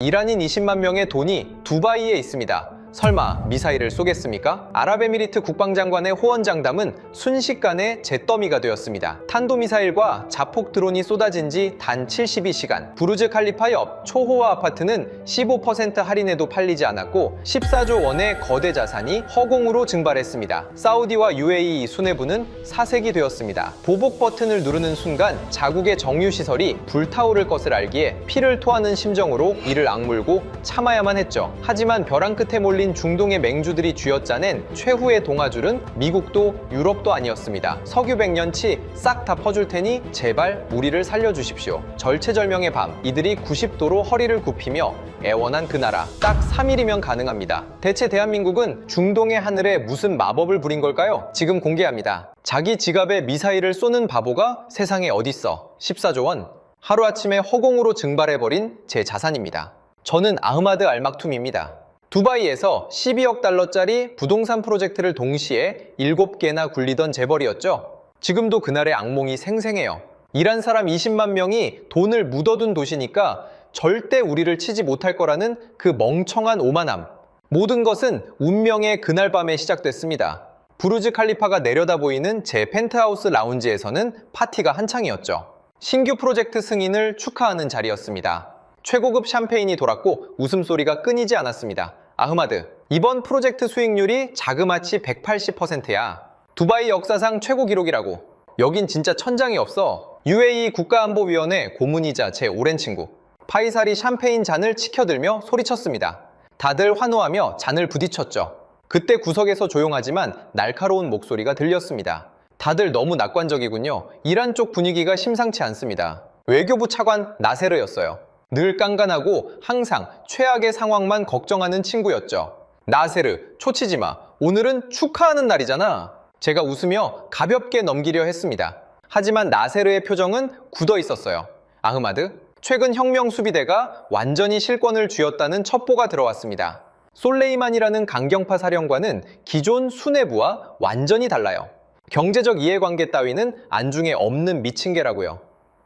이란인 20만 명의 돈이 두바이에 있습니다. 설마 미사일을 쏘겠습니까? 아랍에미리트 국방장관의 호언장담은 순식간에 잿더미가 되었습니다. 탄도미사일과 자폭 드론이 쏟아진 지 단 72시간. 부르즈 칼리파 옆 초호화 아파트는 15% 할인에도 팔리지 않았고 14조 원의 거대 자산이 허공으로 증발했습니다. 사우디와 UAE 수뇌부는 사색이 되었습니다. 보복 버튼을 누르는 순간 자국의 정유시설이 불타오를 것을 알기에 피를 토하는 심정으로 이를 악물고 참아야만 했죠. 하지만 벼랑 끝에 몰린 중동의 맹주들이 쥐어짜낸 최후의 동아줄은 미국도 유럽도 아니었습니다. 석유 100년치 싹 다 퍼줄 테니 제발 우리를 살려주십시오. 절체절명의 밤, 이들이 90도로 허리를 굽히며 애원한 그 나라, 딱 3일이면 가능합니다. 대체 대한민국은 중동의 하늘에 무슨 마법을 부린 걸까요? 지금 공개합니다. 자기 지갑에 미사일을 쏘는 바보가 세상에 어딨어. 14조 원, 하루아침에 허공으로 증발해버린 제 자산입니다. 저는 아흐마드 알막툼입니다. 두바이에서 12억 달러짜리 부동산 프로젝트를 동시에 7개나 굴리던 재벌이었죠. 지금도 그날의 악몽이 생생해요. 이란 사람 20만 명이 돈을 묻어둔 도시니까 절대 우리를 치지 못할 거라는 그 멍청한 오만함. 모든 것은 운명의 그날 밤에 시작됐습니다. 부르즈 칼리파가 내려다 보이는 제 펜트하우스 라운지에서는 파티가 한창이었죠. 신규 프로젝트 승인을 축하하는 자리였습니다. 최고급 샴페인이 돌았고 웃음소리가 끊이지 않았습니다. 아흐마드, 이번 프로젝트 수익률이 자그마치 180%야. 두바이 역사상 최고 기록이라고. 여긴 진짜 천장이 없어. UAE 국가안보위원회 고문이자 제 오랜 친구 파이살이 샴페인 잔을 치켜들며 소리쳤습니다. 다들 환호하며 잔을 부딪혔죠. 그때 구석에서 조용하지만 날카로운 목소리가 들렸습니다. 다들 너무 낙관적이군요. 이란 쪽 분위기가 심상치 않습니다. 외교부 차관 나세르였어요. 늘 깐깐하고 항상 최악의 상황만 걱정하는 친구였죠. 나세르, 초치지 마. 오늘은 축하하는 날이잖아. 제가 웃으며 가볍게 넘기려 했습니다. 하지만 나세르의 표정은 굳어 있었어요. 아흐마드, 최근 혁명 수비대가 완전히 실권을 쥐었다는 첩보가 들어왔습니다. 솔레이만이라는 강경파 사령관은 기존 수뇌부와 완전히 달라요. 경제적 이해관계 따위는 안중에 없는 미친 개라고요.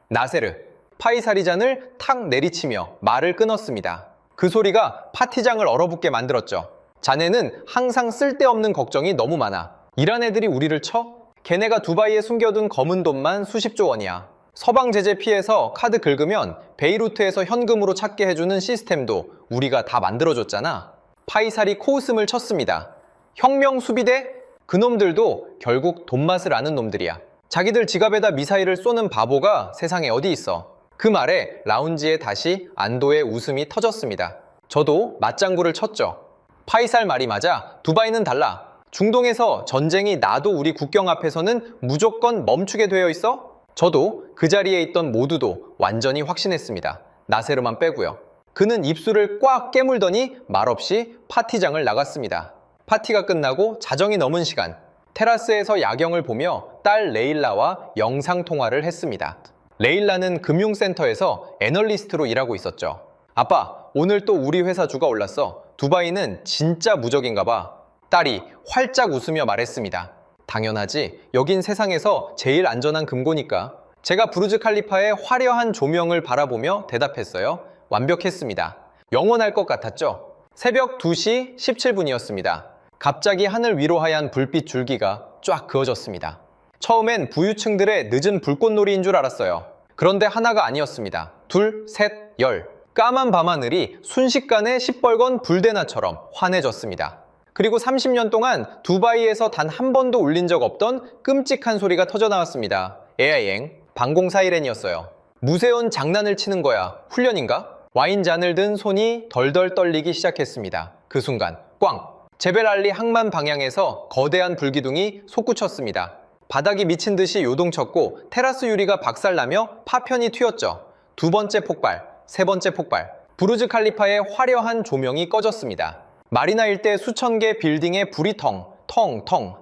나세르, 파이살이 잔을 탁 내리치며 말을 끊었습니다. 그 소리가 파티장을 얼어붙게 만들었죠. 자네는 항상 쓸데없는 걱정이 너무 많아. 이란 애들이 우리를 쳐? 걔네가 두바이에 숨겨둔 검은 돈만 수십조 원이야. 서방 제재 피해서 카드 긁으면 베이루트에서 현금으로 찾게 해주는 시스템도 우리가 다 만들어줬잖아. 파이살이 코웃음을 쳤습니다. 혁명 수비대? 그놈들도 결국 돈맛을 아는 놈들이야. 자기들 지갑에다 미사일을 쏘는 바보가 세상에 어디 있어. 그 말에 라운지에 다시 안도의 웃음이 터졌습니다. 저도 맞장구를 쳤죠. 파이살 말이 맞아. 두바이는 달라. 중동에서 전쟁이 나도 우리 국경 앞에서는 무조건 멈추게 되어 있어? 저도 그 자리에 있던 모두도 완전히 확신했습니다. 나세르만 빼고요. 그는 입술을 꽉 깨물더니 말없이 파티장을 나갔습니다. 파티가 끝나고 자정이 넘은 시간, 테라스에서 야경을 보며 딸 레일라와 영상통화를 했습니다. 레일라는 금융센터에서 애널리스트로 일하고 있었죠. 아빠, 오늘 또 우리 회사 주가 올랐어. 두바이는 진짜 무적인가 봐. 딸이 활짝 웃으며 말했습니다. 당연하지. 여긴 세상에서 제일 안전한 금고니까. 제가 부르즈 칼리파의 화려한 조명을 바라보며 대답했어요. 완벽했습니다. 영원할 것 같았죠? 새벽 2시 17분이었습니다. 갑자기 하늘 위로 하얀 불빛 줄기가 쫙 그어졌습니다. 처음엔 부유층들의 늦은 불꽃놀이인 줄 알았어요. 그런데 하나가 아니었습니다. 둘, 셋, 열. 까만 밤하늘이 순식간에 시뻘건 불대나처럼 환해졌습니다. 그리고 30년 동안 두바이에서 단 한 번도 울린 적 없던 끔찍한 소리가 터져나왔습니다. AI행, 방공 사이렌이었어요. 무쇠온 장난을 치는 거야. 훈련인가? 와인잔을 든 손이 덜덜 떨리기 시작했습니다. 그 순간 꽝! 제벨알리 항만 방향에서 거대한 불기둥이 솟구쳤습니다. 바닥이 미친 듯이 요동쳤고 테라스 유리가 박살나며 파편이 튀었죠. 두 번째 폭발, 세 번째 폭발. 부르즈 칼리파의 화려한 조명이 꺼졌습니다. 마리나 일대 수천 개 빌딩에 불이 텅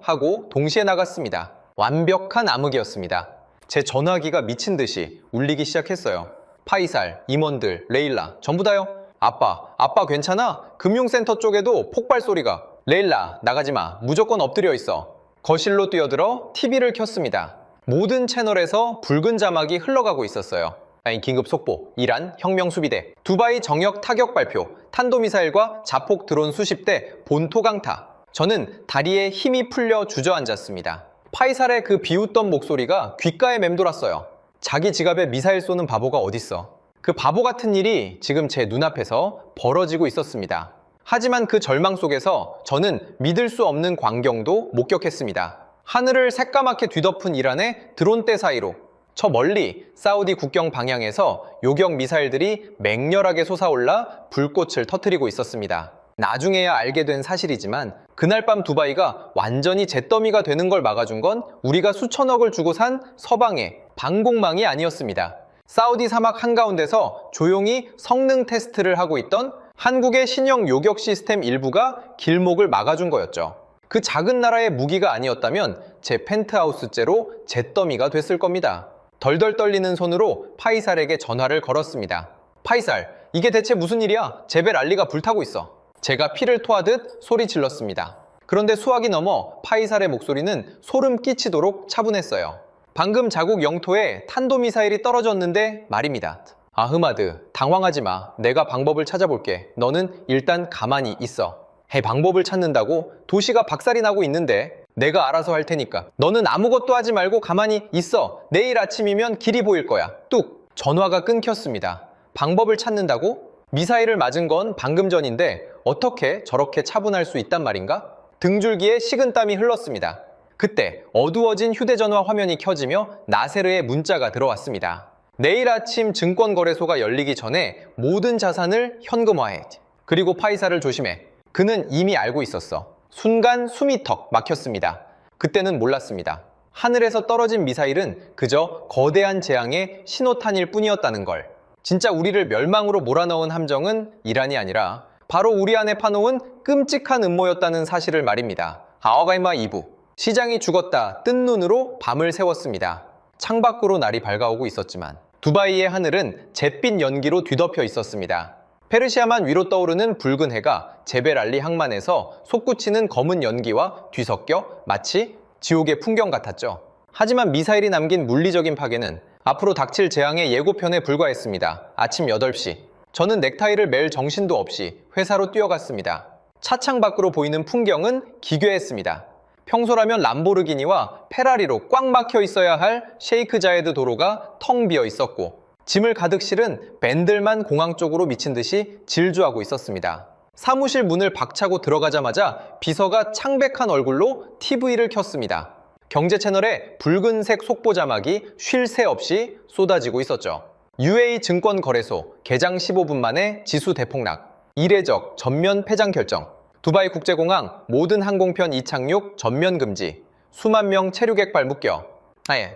하고 동시에 나갔습니다. 완벽한 암흑이었습니다. 제 전화기가 미친 듯이 울리기 시작했어요. 파이살, 임원들, 레일라, 전부 다요. 아빠 괜찮아? 금융센터 쪽에도 폭발 소리가. 레일라, 나가지 마. 무조건 엎드려 있어. 거실로 뛰어들어 TV를 켰습니다. 모든 채널에서 붉은 자막이 흘러가고 있었어요. 긴급 속보, 이란 혁명수비대, 두바이 정역 타격 발표, 탄도미사일과 자폭 드론 수십 대 본토 강타. 저는 다리에 힘이 풀려 주저앉았습니다. 파이살의 그 비웃던 목소리가 귓가에 맴돌았어요. 자기 지갑에 미사일 쏘는 바보가 어딨어. 그 바보 같은 일이 지금 제 눈앞에서 벌어지고 있었습니다. 하지만 그 절망 속에서 저는 믿을 수 없는 광경도 목격했습니다. 하늘을 새까맣게 뒤덮은 이란의 드론대 사이로 저 멀리 사우디 국경 방향에서 요격 미사일들이 맹렬하게 솟아올라 불꽃을 터뜨리고 있었습니다. 나중에야 알게 된 사실이지만 그날 밤 두바이가 완전히 잿더미가 되는 걸 막아준 건 우리가 수천억을 주고 산 서방의 방공망이 아니었습니다. 사우디 사막 한가운데서 조용히 성능 테스트를 하고 있던 한국의 신형 요격 시스템 일부가 길목을 막아준 거였죠. 그 작은 나라의 무기가 아니었다면 제 펜트하우스째로 잿더미가 됐을 겁니다. 덜덜 떨리는 손으로 파이살에게 전화를 걸었습니다. 파이살, 이게 대체 무슨 일이야? 제벨 알리가 불타고 있어. 제가 피를 토하듯 소리 질렀습니다. 그런데 수화기 넘어 파이살의 목소리는 소름 끼치도록 차분했어요. 방금 자국 영토에 탄도미사일이 떨어졌는데 말입니다. 아흐마드, 당황하지 마. 내가 방법을 찾아볼게. 너는 일단 가만히 있어. 방법을 찾는다고? 도시가 박살이 나고 있는데 내가 알아서 할 테니까. 너는 아무것도 하지 말고 가만히 있어. 내일 아침이면 길이 보일 거야. 뚝! 전화가 끊겼습니다. 방법을 찾는다고? 미사일을 맞은 건 방금 전인데 어떻게 저렇게 차분할 수 있단 말인가? 등줄기에 식은땀이 흘렀습니다. 그때 어두워진 휴대전화 화면이 켜지며 나세르의 문자가 들어왔습니다. 내일 아침 증권거래소가 열리기 전에 모든 자산을 현금화해. 그리고 파이살을 조심해. 그는 이미 알고 있었어. 순간 숨이 턱 막혔습니다. 그때는 몰랐습니다. 하늘에서 떨어진 미사일은 그저 거대한 재앙의 신호탄일 뿐이었다는 걸. 진짜 우리를 멸망으로 몰아넣은 함정은 이란이 아니라 바로 우리 안에 파놓은 끔찍한 음모였다는 사실을 말입니다. 아워가이마 2부. 시장이 죽었다 뜬 눈으로 밤을 새웠습니다. 창밖으로 날이 밝아오고 있었지만 두바이의 하늘은 잿빛 연기로 뒤덮여 있었습니다. 페르시아만 위로 떠오르는 붉은 해가 제벨 알리 항만에서 솟구치는 검은 연기와 뒤섞여 마치 지옥의 풍경 같았죠. 하지만 미사일이 남긴 물리적인 파괴는 앞으로 닥칠 재앙의 예고편에 불과했습니다. 아침 8시. 저는 넥타이를 멜 정신도 없이 회사로 뛰어갔습니다. 차창 밖으로 보이는 풍경은 기괴했습니다. 평소라면 람보르기니와 페라리로 꽉 막혀 있어야 할 셰이크 자예드 도로가 텅 비어 있었고 짐을 가득 실은 밴들만 공항 쪽으로 미친 듯이 질주하고 있었습니다. 사무실 문을 박차고 들어가자마자 비서가 창백한 얼굴로 TV를 켰습니다. 경제 채널에 붉은색 속보 자막이 쉴 새 없이 쏟아지고 있었죠. UAE 증권거래소 개장 15분 만에 지수 대폭락, 이례적 전면 폐장 결정, 두바이 국제공항 모든 항공편 이착륙 전면 금지, 수만 명 체류객발 묶여,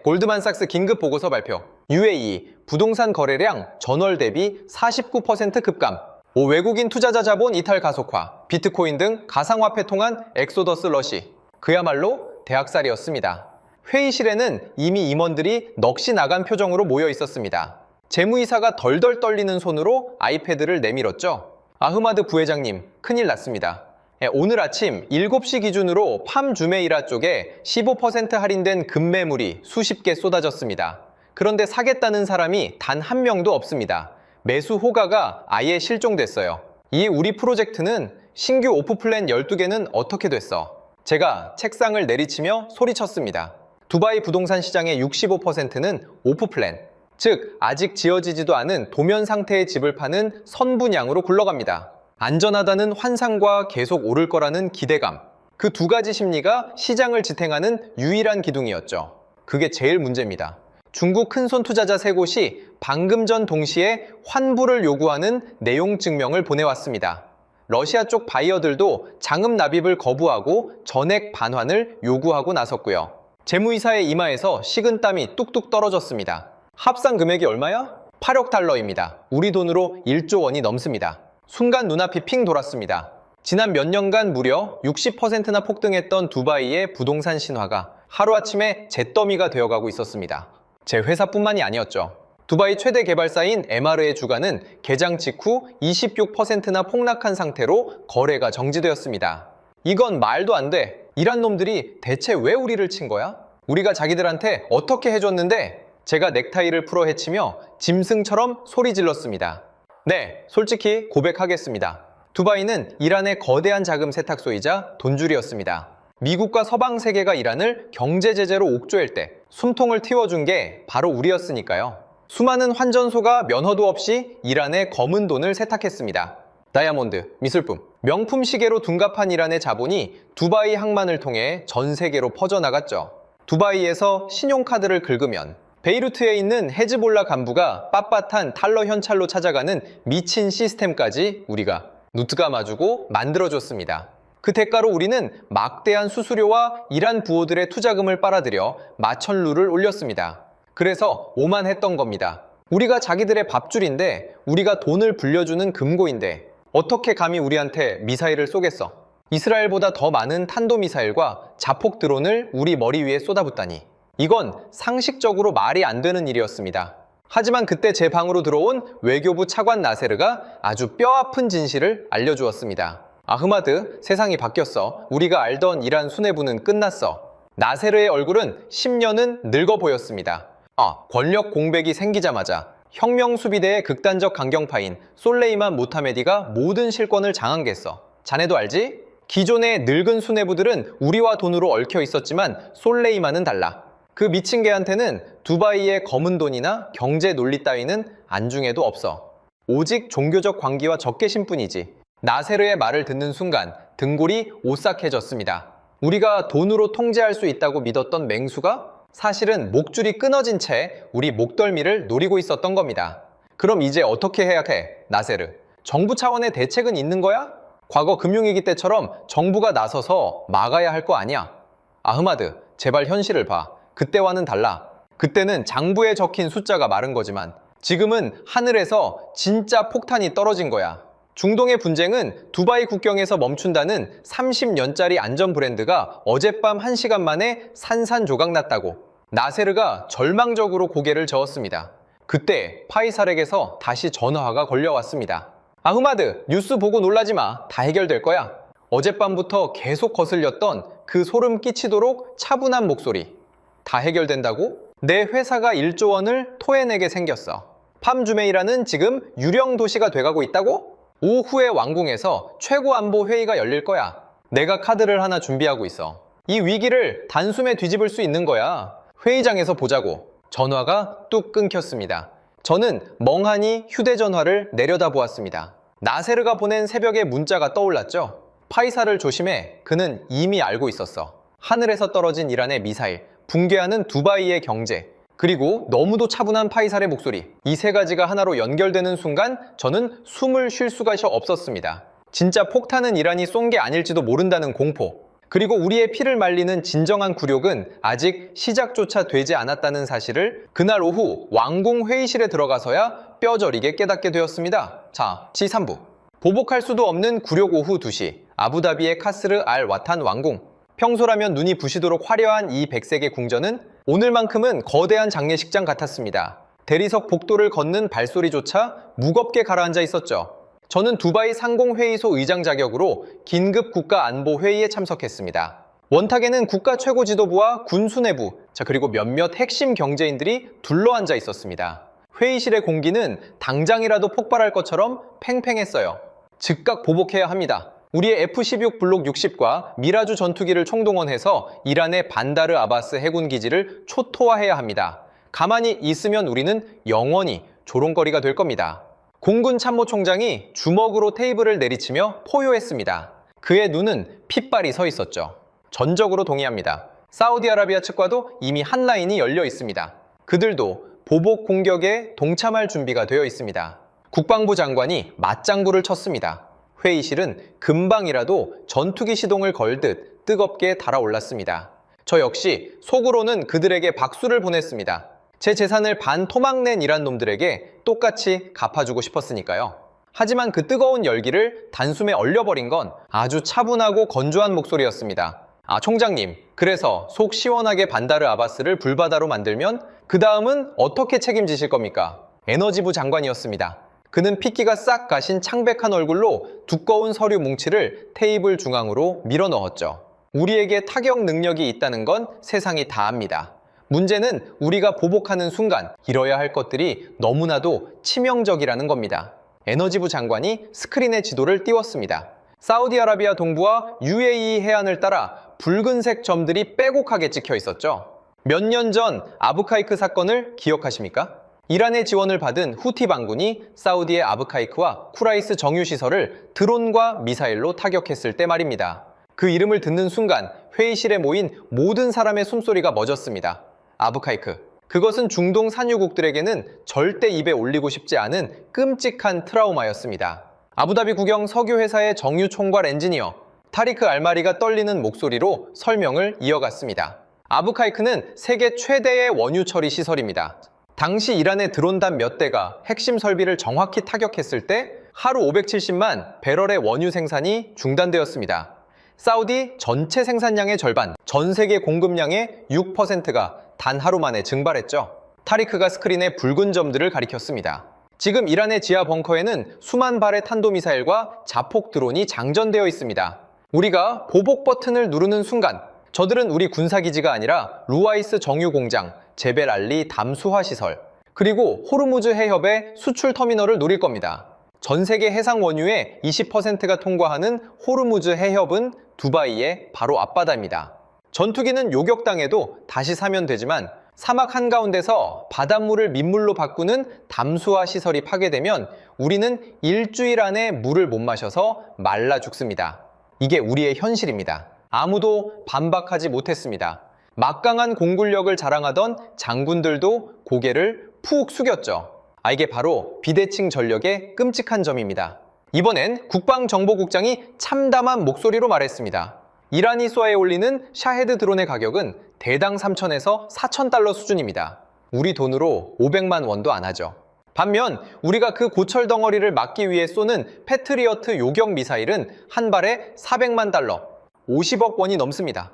골드만삭스 긴급 보고서 발표, UAE 부동산 거래량 전월 대비 49% 급감, 외국인 투자자 자본 이탈 가속화, 비트코인 등 가상화폐 통한 엑소더스 러시. 그야말로 대학살이었습니다. 회의실에는 이미 임원들이 넋이 나간 표정으로 모여 있었습니다. 재무이사가 덜덜 떨리는 손으로 아이패드를 내밀었죠. 아흐마드 부회장님, 큰일 났습니다. 오늘 아침 7시 기준으로 팜 주메이라 쪽에 15% 할인된 급매물이 수십 개 쏟아졌습니다. 그런데 사겠다는 사람이 단 한 명도 없습니다. 매수 호가가 아예 실종됐어요. 이 우리 프로젝트는 신규 오프 플랜 12개는 어떻게 됐어? 제가 책상을 내리치며 소리쳤습니다. 두바이 부동산 시장의 65%는 오프 플랜, 즉 아직 지어지지도 않은 도면 상태의 집을 파는 선분양으로 굴러갑니다. 안전하다는 환상과 계속 오를 거라는 기대감, 그 두 가지 심리가 시장을 지탱하는 유일한 기둥이었죠. 그게 제일 문제입니다. 중국 큰손 투자자 3곳이 방금 전 동시에 환불을 요구하는 내용 증명을 보내왔습니다. 러시아 쪽 바이어들도 장음 납입을 거부하고 전액 반환을 요구하고 나섰고요. 재무이사의 이마에서 식은땀이 뚝뚝 떨어졌습니다. 합산 금액이 얼마야? 8억 달러입니다. 우리 돈으로 1조 원이 넘습니다. 순간 눈앞이 핑 돌았습니다. 지난 몇 년간 무려 60%나 폭등했던 두바이의 부동산 신화가 하루아침에 잿더미가 되어가고 있었습니다. 제 회사뿐만이 아니었죠. 두바이 최대 개발사인 MR의 주가는 개장 직후 26%나 폭락한 상태로 거래가 정지되었습니다. 이건 말도 안 돼. 이란 놈들이 대체 왜 우리를 친 거야? 우리가 자기들한테 어떻게 해줬는데? 제가 넥타이를 풀어 헤치며 짐승처럼 소리 질렀습니다. 네, 솔직히 고백하겠습니다. 두바이는 이란의 거대한 자금 세탁소이자 돈줄이었습니다. 미국과 서방 세계가 이란을 경제 제재로 옥죄일 때 숨통을 틔워준 게 바로 우리였으니까요. 수많은 환전소가 면허도 없이 이란의 검은 돈을 세탁했습니다. 다이아몬드, 미술품, 명품 시계로 둔갑한 이란의 자본이 두바이 항만을 통해 전 세계로 퍼져나갔죠. 두바이에서 신용카드를 긁으면 베이루트에 있는 헤즈볼라 간부가 빳빳한 달러 현찰로 찾아가는 미친 시스템까지 우리가 눈뜨가 마주고 만들어줬습니다. 그 대가로 우리는 막대한 수수료와 이란 부호들의 투자금을 빨아들여 마천루를 올렸습니다. 그래서 오만했던 겁니다. 우리가 자기들의 밥줄인데, 우리가 돈을 불려주는 금고인데 어떻게 감히 우리한테 미사일을 쏘겠어? 이스라엘보다 더 많은 탄도미사일과 자폭 드론을 우리 머리 위에 쏟아붓다니. 이건 상식적으로 말이 안 되는 일이었습니다. 하지만 그때 제 방으로 들어온 외교부 차관 나세르가 아주 뼈아픈 진실을 알려주었습니다. 아흐마드, 세상이 바뀌었어. 우리가 알던 이란 수뇌부는 끝났어. 나세르의 얼굴은 10년은 늙어 보였습니다. 권력 공백이 생기자마자 혁명 수비대의 극단적 강경파인 솔레이만 모타메디가 모든 실권을 장악했어. 자네도 알지? 기존의 늙은 수뇌부들은 우리와 돈으로 얽혀 있었지만 솔레이만은 달라. 그 미친 개한테는 두바이의 검은 돈이나 경제 논리 따위는 안중에도 없어. 오직 종교적 광기와 적개심뿐이지. 나세르의 말을 듣는 순간 등골이 오싹해졌습니다. 우리가 돈으로 통제할 수 있다고 믿었던 맹수가 사실은 목줄이 끊어진 채 우리 목덜미를 노리고 있었던 겁니다. 그럼 이제 어떻게 해야 해, 나세르? 정부 차원의 대책은 있는 거야? 과거 금융위기 때처럼 정부가 나서서 막아야 할 거 아니야? 아흐마드, 제발 현실을 봐. 그때와는 달라. 그때는 장부에 적힌 숫자가 마른 거지만 지금은 하늘에서 진짜 폭탄이 떨어진 거야. 중동의 분쟁은 두바이 국경에서 멈춘다는 30년짜리 안전 브랜드가 어젯밤 1시간 만에 산산조각 났다고. 나세르가 절망적으로 고개를 저었습니다. 그때 파이살에게서 다시 전화가 걸려왔습니다. 아흐마드, 뉴스 보고 놀라지 마. 다 해결될 거야. 어젯밤부터 계속 거슬렸던 그 소름 끼치도록 차분한 목소리. 다 해결된다고? 내 회사가 1조 원을 토해내게 생겼어. 팜주메이라는 지금 유령 도시가 돼가고 있다고? 오후에 왕궁에서 최고 안보 회의가 열릴 거야. 내가 카드를 하나 준비하고 있어. 이 위기를 단숨에 뒤집을 수 있는 거야. 회의장에서 보자고. 전화가 뚝 끊겼습니다. 저는 멍하니 휴대전화를 내려다보았습니다. 나세르가 보낸 새벽의 문자가 떠올랐죠. 파이사를 조심해. 그는 이미 알고 있었어. 하늘에서 떨어진 이란의 미사일, 붕괴하는 두바이의 경제, 그리고 너무도 차분한 파이살의 목소리. 이 세 가지가 하나로 연결되는 순간 저는 숨을 쉴 수가 없었습니다. 진짜 폭탄은 이란이 쏜 게 아닐지도 모른다는 공포. 그리고 우리의 피를 말리는 진정한 굴욕은 아직 시작조차 되지 않았다는 사실을 그날 오후 왕궁 회의실에 들어가서야 뼈저리게 깨닫게 되었습니다. 자, 지3부. 보복할 수도 없는 굴욕 오후 2시. 아부다비의 카스르 알 와탄 왕궁. 평소라면 눈이 부시도록 화려한 이 백색의 궁전은 오늘만큼은 거대한 장례식장 같았습니다. 대리석 복도를 걷는 발소리조차 무겁게 가라앉아 있었죠. 저는 두바이 상공회의소 의장 자격으로 긴급 국가안보회의에 참석했습니다. 원탁에는 국가 최고 지도부와 군 수뇌부, 그리고 몇몇 핵심 경제인들이 둘러앉아 있었습니다. 회의실의 공기는 당장이라도 폭발할 것처럼 팽팽했어요. 즉각 보복해야 합니다. 우리의 F-16 블록 60과 미라주 전투기를 총동원해서 이란의 반다르 아바스 해군 기지를 초토화해야 합니다. 가만히 있으면 우리는 영원히 조롱거리가 될 겁니다. 공군 참모총장이 주먹으로 테이블을 내리치며 포효했습니다. 그의 눈은 핏발이 서 있었죠. 전적으로 동의합니다. 사우디아라비아 측과도 이미 한 라인이 열려 있습니다. 그들도 보복 공격에 동참할 준비가 되어 있습니다. 국방부 장관이 맞장구를 쳤습니다. 회의실은 금방이라도 전투기 시동을 걸듯 뜨겁게 달아올랐습니다. 저 역시 속으로는 그들에게 박수를 보냈습니다. 제 재산을 반 토막낸 이란 놈들에게 똑같이 갚아주고 싶었으니까요. 하지만 그 뜨거운 열기를 단숨에 얼려버린 건 아주 차분하고 건조한 목소리였습니다. 총장님, 그래서 속 시원하게 반다르 아바스를 불바다로 만들면 그 다음은 어떻게 책임지실 겁니까? 에너지부 장관이었습니다. 그는 핏기가 싹 가신 창백한 얼굴로 두꺼운 서류 뭉치를 테이블 중앙으로 밀어 넣었죠. 우리에게 타격 능력이 있다는 건 세상이 다 압니다. 문제는 우리가 보복하는 순간 잃어야 할 것들이 너무나도 치명적이라는 겁니다. 에너지부 장관이 스크린에 지도를 띄웠습니다. 사우디아라비아 동부와 UAE 해안을 따라 붉은색 점들이 빼곡하게 찍혀 있었죠. 몇 년 전 아브카이크 사건을 기억하십니까? 이란의 지원을 받은 후티 반군이 사우디의 아브카이크와 쿠라이스 정유시설을 드론과 미사일로 타격했을 때 말입니다. 그 이름을 듣는 순간 회의실에 모인 모든 사람의 숨소리가 멎었습니다. 아브카이크. 그것은 중동 산유국들에게는 절대 입에 올리고 싶지 않은 끔찍한 트라우마였습니다. 아부다비 국영 석유회사의 정유 총괄 엔지니어 타리크 알마리가 떨리는 목소리로 설명을 이어갔습니다. 아브카이크는 세계 최대의 원유 처리 시설입니다. 당시 이란의 드론단 몇 대가 핵심 설비를 정확히 타격했을 때 하루 570만 배럴의 원유 생산이 중단되었습니다. 사우디 전체 생산량의 절반, 전 세계 공급량의 6%가 단 하루 만에 증발했죠. 타리크가 스크린에 붉은 점들을 가리켰습니다. 지금 이란의 지하 벙커에는 수만 발의 탄도미사일과 자폭 드론이 장전되어 있습니다. 우리가 보복 버튼을 누르는 순간 저들은 우리 군사기지가 아니라 루아이스 정유공장, 제벨 알리 담수화 시설, 그리고 호르무즈 해협의 수출 터미널을 노릴 겁니다. 전 세계 해상 원유의 20%가 통과하는 호르무즈 해협은 두바이의 바로 앞바다입니다. 전투기는 요격당해도 다시 사면 되지만 사막 한가운데서 바닷물을 민물로 바꾸는 담수화 시설이 파괴되면 우리는 일주일 안에 물을 못 마셔서 말라 죽습니다. 이게 우리의 현실입니다. 아무도 반박하지 못했습니다. 막강한 공군력을 자랑하던 장군들도 고개를 푹 숙였죠. 이게 바로 비대칭 전력의 끔찍한 점입니다. 이번엔 국방정보국장이 참담한 목소리로 말했습니다. 이란이 쏘아에 올리는 샤헤드 드론의 가격은 대당 3,000에서 4,000달러 수준입니다. 우리 돈으로 500만 원도 안 하죠. 반면 우리가 그 고철 덩어리를 막기 위해 쏘는 패트리어트 요격 미사일은 한 발에 400만 달러, 50억 원이 넘습니다.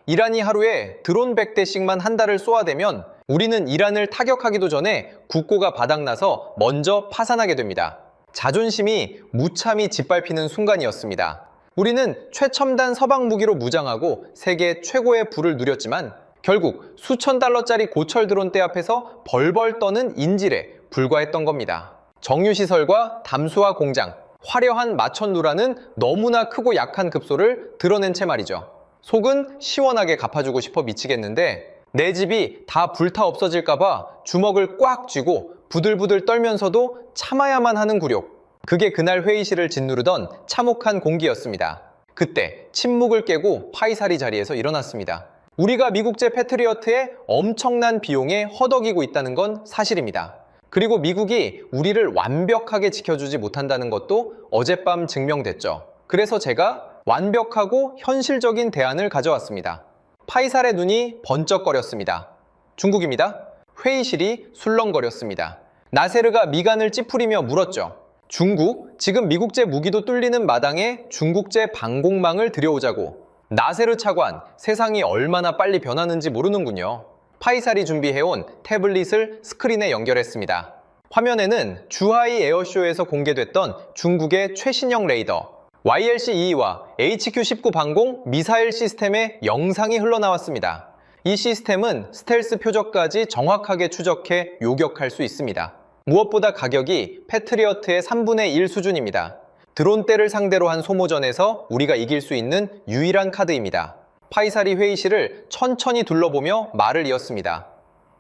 이란이 하루에 드론 100대씩만 한 달을 쏘아대면 우리는 이란을 타격하기도 전에 국고가 바닥나서 먼저 파산하게 됩니다. 자존심이 무참히 짓밟히는 순간이었습니다. 우리는 최첨단 서방 무기로 무장하고 세계 최고의 부를 누렸지만 결국 수천 달러짜리 고철 드론대 앞에서 벌벌 떠는 인질에 불과했던 겁니다. 정유시설과 담수화 공장, 화려한 마천루라는 너무나 크고 약한 급소를 드러낸 채 말이죠. 속은 시원하게 갚아주고 싶어 미치겠는데 내 집이 다 불타 없어질까봐 주먹을 꽉 쥐고 부들부들 떨면서도 참아야만 하는 굴욕. 그게 그날 회의실을 짓누르던 참혹한 공기였습니다. 그때 침묵을 깨고 파이살이 자리에서 일어났습니다. 우리가 미국제 패트리어트에 엄청난 비용에 허덕이고 있다는 건 사실입니다. 그리고 미국이 우리를 완벽하게 지켜주지 못한다는 것도 어젯밤 증명됐죠. 그래서 제가 완벽하고 현실적인 대안을 가져왔습니다. 파이살의 눈이 번쩍거렸습니다. 중국입니다. 회의실이 술렁거렸습니다. 나세르가 미간을 찌푸리며 물었죠. 중국, 지금 미국제 무기도 뚫리는 마당에 중국제 방공망을 들여오자고. 나세르 차관, 세상이 얼마나 빨리 변하는지 모르는군요. 파이살이 준비해온 태블릿을 스크린에 연결했습니다. 화면에는 주하이 에어쇼에서 공개됐던 중국의 최신형 레이더 YLC-22와 HQ-19 방공 미사일 시스템의 영상이 흘러나왔습니다. 이 시스템은 스텔스 표적까지 정확하게 추적해 요격할 수 있습니다. 무엇보다 가격이 패트리어트의 3분의 1 수준입니다. 드론대를 상대로 한 소모전에서 우리가 이길 수 있는 유일한 카드입니다. 파이살이 회의실을 천천히 둘러보며 말을 이었습니다.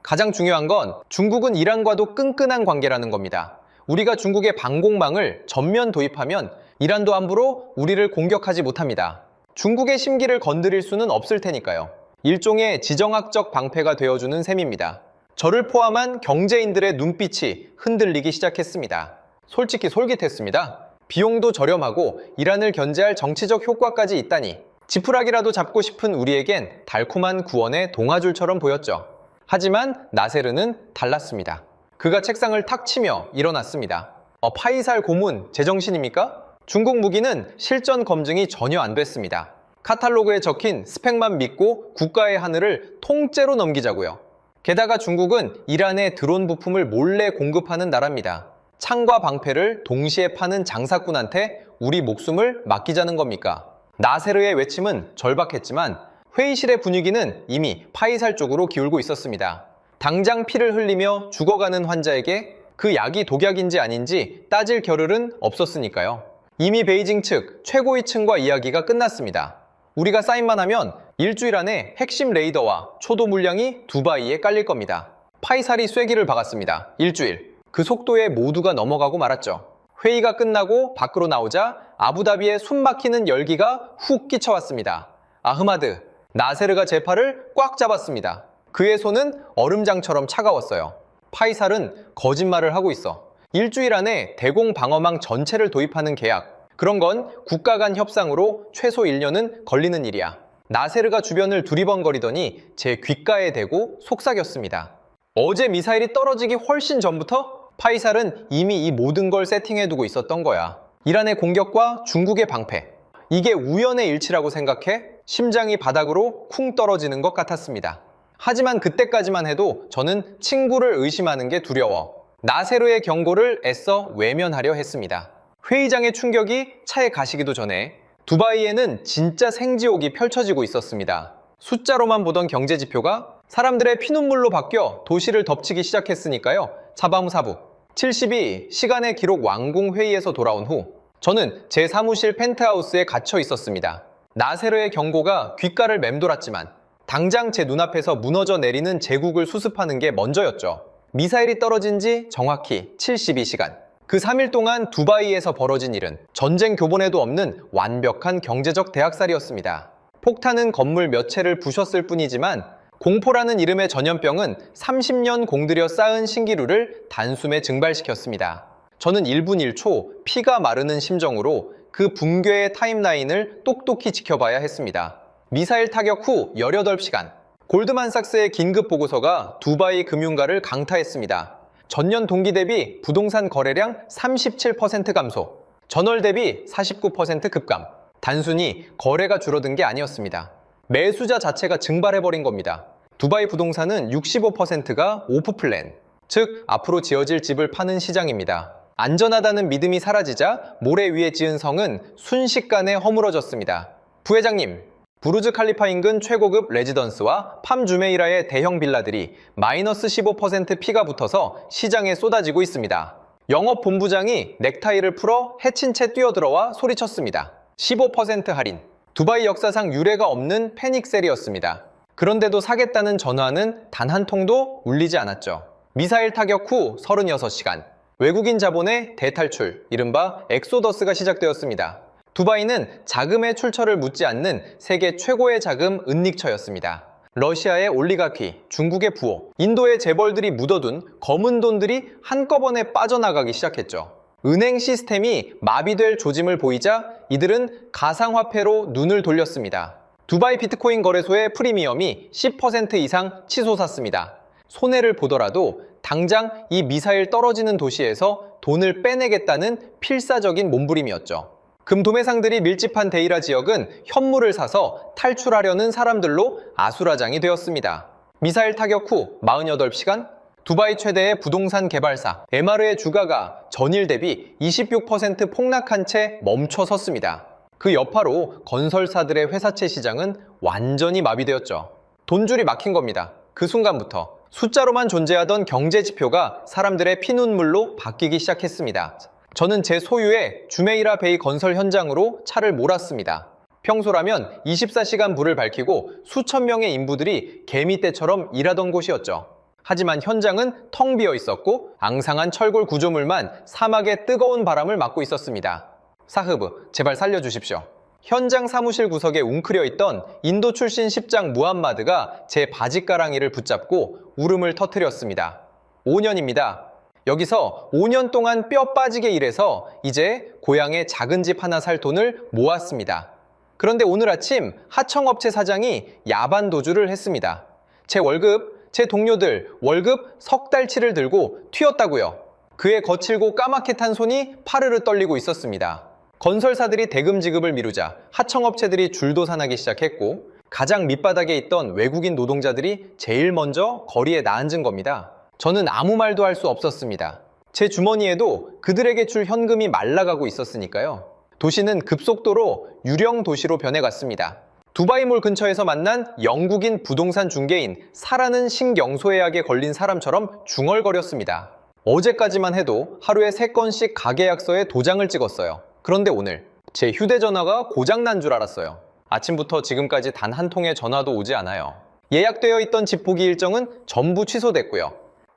가장 중요한 건 중국은 이란과도 끈끈한 관계라는 겁니다. 우리가 중국의 방공망을 전면 도입하면 이란도 함부로 우리를 공격하지 못합니다. 중국의 심기를 건드릴 수는 없을 테니까요. 일종의 지정학적 방패가 되어주는 셈입니다. 저를 포함한 경제인들의 눈빛이 흔들리기 시작했습니다. 솔직히 솔깃했습니다. 비용도 저렴하고 이란을 견제할 정치적 효과까지 있다니 지푸라기라도 잡고 싶은 우리에겐 달콤한 구원의 동아줄처럼 보였죠. 하지만 나세르는 달랐습니다. 그가 책상을 탁 치며 일어났습니다. 파이살 고문 제정신입니까? 중국 무기는 실전 검증이 전혀 안 됐습니다. 카탈로그에 적힌 스펙만 믿고 국가의 하늘을 통째로 넘기자고요. 게다가 중국은 이란에 드론 부품을 몰래 공급하는 나라입니다. 창과 방패를 동시에 파는 장사꾼한테 우리 목숨을 맡기자는 겁니까? 나세르의 외침은 절박했지만 회의실의 분위기는 이미 파이살 쪽으로 기울고 있었습니다. 당장 피를 흘리며 죽어가는 환자에게 그 약이 독약인지 아닌지 따질 겨를은 없었으니까요. 이미 베이징 측 최고위층과 이야기가 끝났습니다. 우리가 사인만 하면 일주일 안에 핵심 레이더와 초도 물량이 두바이에 깔릴 겁니다. 파이살이 쐐기를 박았습니다. 일주일. 그 속도에 모두가 넘어가고 말았죠. 회의가 끝나고 밖으로 나오자 아부다비에 숨막히는 열기가 훅 끼쳐왔습니다. 아흐마드, 나세르가 제 팔을 꽉 잡았습니다. 그의 손은 얼음장처럼 차가웠어요. 파이살은 거짓말을 하고 있어. 일주일 안에 대공 방어망 전체를 도입하는 계약. 그런 건 국가 간 협상으로 최소 1년은 걸리는 일이야. 나세르가 주변을 두리번거리더니 제 귓가에 대고 속삭였습니다. 어제 미사일이 떨어지기 훨씬 전부터 파이살은 이미 이 모든 걸 세팅해두고 있었던 거야. 이란의 공격과 중국의 방패. 이게 우연의 일치라고 생각해 심장이 바닥으로 쿵 떨어지는 것 같았습니다. 하지만 그때까지만 해도 저는 친구를 의심하는 게 두려워 나세르의 경고를 애써 외면하려 했습니다. 회의장의 충격이 차에 가시기도 전에 두바이에는 진짜 생지옥이 펼쳐지고 있었습니다. 숫자로만 보던 경제 지표가 사람들의 피눈물로 바뀌어 도시를 덮치기 시작했으니까요. 차바무사부 72 시간의 기록 완공 회의에서 돌아온 후 저는 제 사무실 펜트하우스에 갇혀 있었습니다. 나세르의 경고가 귓가를 맴돌았지만 당장 제 눈앞에서 무너져 내리는 제국을 수습하는 게 먼저였죠. 미사일이 떨어진 지 정확히 72시간. 그 3일 동안 두바이에서 벌어진 일은 전쟁 교본에도 없는 완벽한 경제적 대학살이었습니다. 폭탄은 건물 몇 채를 부셨을 뿐이지만 공포라는 이름의 전염병은 30년 공들여 쌓은 신기루를 단숨에 증발시켰습니다. 저는 1분 1초 피가 마르는 심정으로 그 붕괴의 타임라인을 똑똑히 지켜봐야 했습니다. 미사일 타격 후 18시간. 골드만삭스의 긴급 보고서가 두바이 금융가를 강타했습니다. 전년 동기 대비 부동산 거래량 37% 감소, 전월 대비 49% 급감. 단순히 거래가 줄어든 게 아니었습니다. 매수자 자체가 증발해버린 겁니다. 두바이 부동산은 65%가 오프플랜, 즉 앞으로 지어질 집을 파는 시장입니다. 안전하다는 믿음이 사라지자 모래 위에 지은 성은 순식간에 허물어졌습니다. 부회장님, 부르즈 칼리파 인근 최고급 레지던스와 팜 주메이라의 대형 빌라들이 마이너스 15% 피가 붙어서 시장에 쏟아지고 있습니다. 영업본부장이 넥타이를 풀어 해친 채 뛰어들어와 소리쳤습니다. 15% 할인. 두바이 역사상 유례가 없는 패닉셀이었습니다. 그런데도 사겠다는 전화는 단 한 통도 울리지 않았죠. 미사일 타격 후 36시간. 외국인 자본의 대탈출, 이른바 엑소더스가 시작되었습니다. 두바이는 자금의 출처를 묻지 않는 세계 최고의 자금 은닉처였습니다. 러시아의 올리가키, 중국의 부호, 인도의 재벌들이 묻어둔 검은 돈들이 한꺼번에 빠져나가기 시작했죠. 은행 시스템이 마비될 조짐을 보이자 이들은 가상화폐로 눈을 돌렸습니다. 두바이 비트코인 거래소의 프리미엄이 10% 이상 치솟았습니다. 손해를 보더라도 당장 이 미사일 떨어지는 도시에서 돈을 빼내겠다는 필사적인 몸부림이었죠. 금도매상들이 밀집한 데이라 지역은 현물을 사서 탈출하려는 사람들로 아수라장이 되었습니다. 미사일 타격 후 48시간, 두바이 최대의 부동산 개발사 MR의 주가가 전일 대비 26% 폭락한 채 멈춰 섰습니다. 그 여파로 건설사들의 회사채 시장은 완전히 마비되었죠. 돈줄이 막힌 겁니다. 그 순간부터 숫자로만 존재하던 경제 지표가 사람들의 피눈물로 바뀌기 시작했습니다. 저는 제 소유의 주메이라 베이 건설 현장으로 차를 몰았습니다. 평소라면 24시간 불을 밝히고 수천 명의 인부들이 개미떼처럼 일하던 곳이었죠. 하지만 현장은 텅 비어 있었고 앙상한 철골 구조물만 사막의 뜨거운 바람을 막고 있었습니다. 사흐브, 제발 살려주십시오. 현장 사무실 구석에 웅크려 있던 인도 출신 십장 무함마드가 제 바지가랑이를 붙잡고 울음을 터뜨렸습니다. 5년입니다. 여기서 5년 동안 뼈 빠지게 일해서 이제 고향에 작은 집 하나 살 돈을 모았습니다. 그런데 오늘 아침 하청업체 사장이 야반 도주를 했습니다. 제 동료들 월급 석 달치를 들고 튀었다고요. 그의 거칠고 까맣게 탄 손이 파르르 떨리고 있었습니다. 건설사들이 대금 지급을 미루자 하청업체들이 줄도산하기 시작했고 가장 밑바닥에 있던 외국인 노동자들이 제일 먼저 거리에 나앉은 겁니다. 저는 아무 말도 할 수 없었습니다. 제 주머니에도 그들에게 줄 현금이 말라가고 있었으니까요. 도시는 급속도로 유령 도시로 변해갔습니다. 두바이몰 근처에서 만난 영국인 부동산 중개인 사라는 신경소해약에 걸린 사람처럼 중얼거렸습니다. 어제까지만 해도 하루에 3건씩 가계약서에 도장을 찍었어요. 그런데 오늘 제 휴대전화가 고장난 줄 알았어요. 아침부터 지금까지 단 한 통의 전화도 오지 않아요. 예약되어 있던 집 보기 일정은 전부 취소됐고요.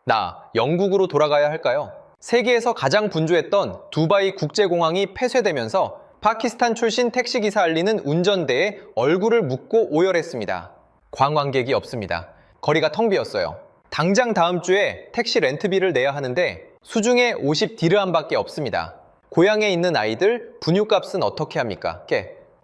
나 영국으로 돌아가야 할까요? 세계에서 가장 분주했던 두바이 국제공항이 폐쇄되면서 파키스탄 출신 택시기사 알리는 운전대에 얼굴을 묻고 오열했습니다. 관광객이 없습니다. 거리가 텅 비었어요. 당장 다음 주에 택시 렌트비를 내야 하는데 수중에 50디르함밖에 없습니다. 고향에 있는 아이들 분유값은 어떻게 합니까?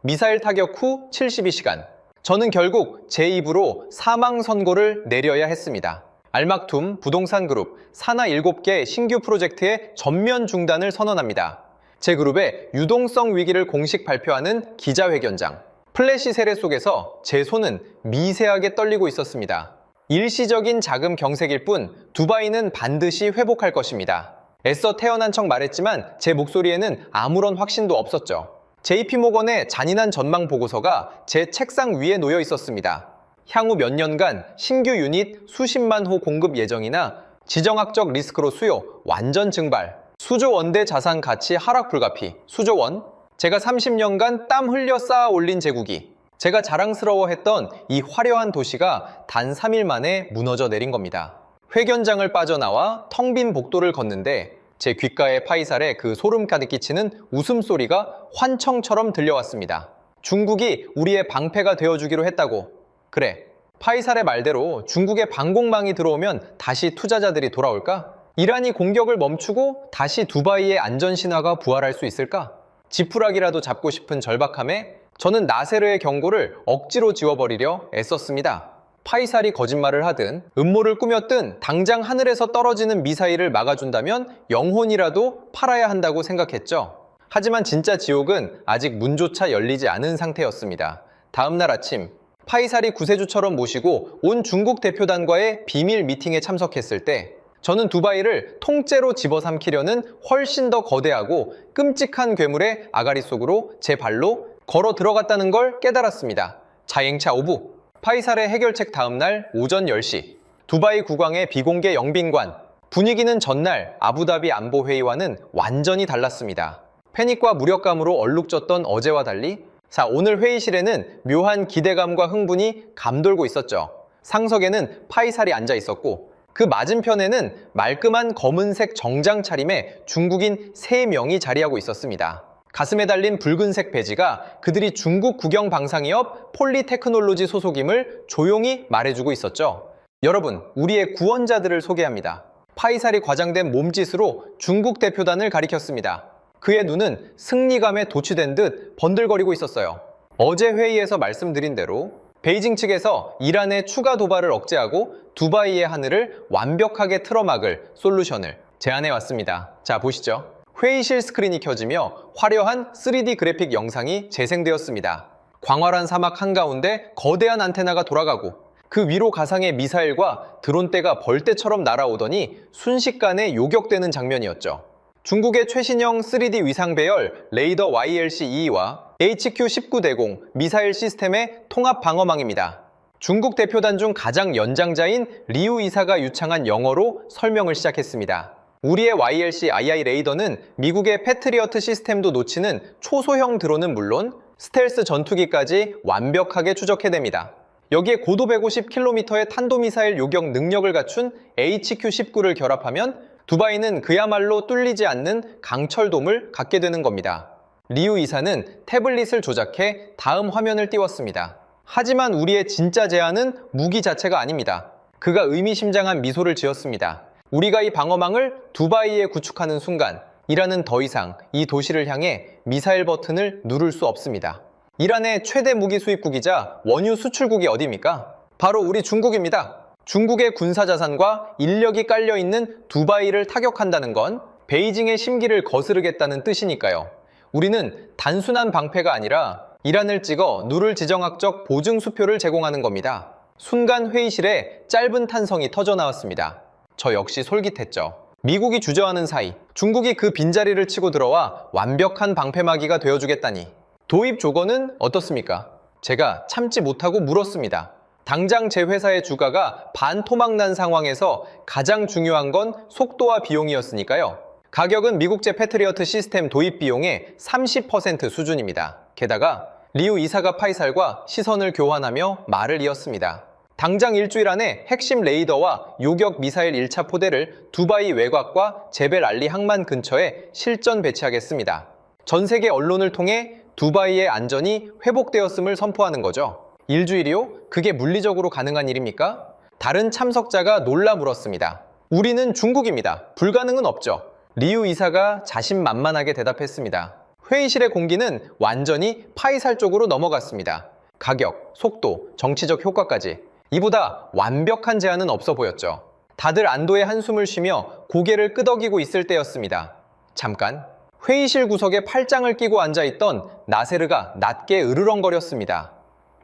미사일 타격 후 72시간. 저는 결국 제 입으로 사망 선고를 내려야 했습니다. 알막툼 부동산 그룹 사나 7개 신규 프로젝트의 전면 중단을 선언합니다. 제 그룹의 유동성 위기를 공식 발표하는 기자회견장. 플래시 세례 속에서 제 손은 미세하게 떨리고 있었습니다. 일시적인 자금 경색일 뿐 두바이는 반드시 회복할 것입니다. 애써 태어난 척 말했지만 제 목소리에는 아무런 확신도 없었죠. JP모건의 잔인한 전망 보고서가 제 책상 위에 놓여 있었습니다. 향후 몇 년간 신규 유닛 수십만 호 공급 예정이나 지정학적 리스크로 수요 완전 증발, 수조 원대 자산 가치 하락 불가피, 수조 원. 제가 30년간 땀 흘려 쌓아 올린 제국이, 제가 자랑스러워했던 이 화려한 도시가 단 3일 만에 무너져 내린 겁니다. 회견장을 빠져나와 텅 빈 복도를 걷는데 제 귓가에 파이살에 그 소름 가득 끼치는 웃음소리가 환청처럼 들려왔습니다. 중국이 우리의 방패가 되어주기로 했다고. 그래, 파이살의 말대로 중국의 방공망이 들어오면 다시 투자자들이 돌아올까? 이란이 공격을 멈추고 다시 두바이의 안전신화가 부활할 수 있을까? 지푸라기라도 잡고 싶은 절박함에 저는 나세르의 경고를 억지로 지워버리려 애썼습니다. 파이살이 거짓말을 하든 음모를 꾸몄든 당장 하늘에서 떨어지는 미사일을 막아준다면 영혼이라도 팔아야 한다고 생각했죠. 하지만 진짜 지옥은 아직 문조차 열리지 않은 상태였습니다. 다음날 아침 파이살이 구세주처럼 모시고 온 중국 대표단과의 비밀 미팅에 참석했을 때 저는 두바이를 통째로 집어삼키려는 훨씬 더 거대하고 끔찍한 괴물의 아가리 속으로 제 발로 걸어 들어갔다는 걸 깨달았습니다. 자행차 5부. 파이살의 해결책 다음날 오전 10시. 두바이 국왕의 비공개 영빈관. 분위기는 전날 아부다비 안보회의와는 완전히 달랐습니다. 패닉과 무력감으로 얼룩졌던 어제와 달리 오늘 회의실에는 묘한 기대감과 흥분이 감돌고 있었죠. 상석에는 파이살이 앉아 있었고 그 맞은편에는 말끔한 검은색 정장 차림의 중국인 3명이 자리하고 있었습니다. 가슴에 달린 붉은색 배지가 그들이 중국 국영 방산기업 폴리테크놀로지 소속임을 조용히 말해주고 있었죠. 여러분, 우리의 구원자들을 소개합니다. 파이살이 과장된 몸짓으로 중국 대표단을 가리켰습니다. 그의 눈은 승리감에 도취된 듯 번들거리고 있었어요. 어제 회의에서 말씀드린 대로 베이징 측에서 이란의 추가 도발을 억제하고 두바이의 하늘을 완벽하게 틀어막을 솔루션을 제안해 왔습니다. 자, 보시죠. 회의실 스크린이 켜지며 화려한 3D 그래픽 영상이 재생되었습니다. 광활한 사막 한가운데 거대한 안테나가 돌아가고 그 위로 가상의 미사일과 드론대가 벌떼처럼 날아오더니 순식간에 요격되는 장면이었죠. 중국의 최신형 3D 위상 배열 레이더 YLC-2와 HQ-19대공 미사일 시스템의 통합 방어망입니다. 중국 대표단 중 가장 연장자인 리우 이사가 유창한 영어로 설명을 시작했습니다. 우리의 YLC-II 레이더는 미국의 패트리어트 시스템도 놓치는 초소형 드론은 물론 스텔스 전투기까지 완벽하게 추적해냅니다. 여기에 고도 150km의 탄도미사일 요격 능력을 갖춘 HQ-19를 결합하면 두바이는 그야말로 뚫리지 않는 강철돔을 갖게 되는 겁니다. 리우 이사는 태블릿을 조작해 다음 화면을 띄웠습니다. 하지만 우리의 진짜 제안은 무기 자체가 아닙니다. 그가 의미심장한 미소를 지었습니다. 우리가 이 방어망을 두바이에 구축하는 순간 이란은 더 이상 이 도시를 향해 미사일 버튼을 누를 수 없습니다. 이란의 최대 무기 수입국이자 원유 수출국이 어디입니까? 바로 우리 중국입니다. 중국의 군사자산과 인력이 깔려있는 두바이를 타격한다는 건 베이징의 심기를 거스르겠다는 뜻이니까요. 우리는 단순한 방패가 아니라 이란을 찍어 누를 지정학적 보증 수표를 제공하는 겁니다. 순간 회의실에 짧은 탄성이 터져나왔습니다. 저 역시 솔깃했죠. 미국이 주저하는 사이 중국이 그 빈자리를 치고 들어와 완벽한 방패막이가 되어주겠다니. 도입 조건은 어떻습니까? 제가 참지 못하고 물었습니다. 당장 제 회사의 주가가 반토막난 상황에서 가장 중요한 건 속도와 비용이었으니까요. 가격은 미국제 패트리어트 시스템 도입 비용의 30% 수준입니다. 게다가 리우 이사가 파이살과 시선을 교환하며 말을 이었습니다. 당장 일주일 안에 핵심 레이더와 요격 미사일 1차 포대를 두바이 외곽과 제벨 알리 항만 근처에 실전 배치하겠습니다. 전 세계 언론을 통해 두바이의 안전이 회복되었음을 선포하는 거죠. 일주일이요? 그게 물리적으로 가능한 일입니까? 다른 참석자가 놀라 물었습니다. 우리는 중국입니다. 불가능은 없죠. 리우 이사가 자신만만하게 대답했습니다. 회의실의 공기는 완전히 파이살 쪽으로 넘어갔습니다. 가격, 속도, 정치적 효과까지 이보다 완벽한 제안은 없어 보였죠. 다들 안도의 한숨을 쉬며 고개를 끄덕이고 있을 때였습니다. 잠깐, 회의실 구석에 팔짱을 끼고 앉아있던 나세르가 낮게 으르렁거렸습니다.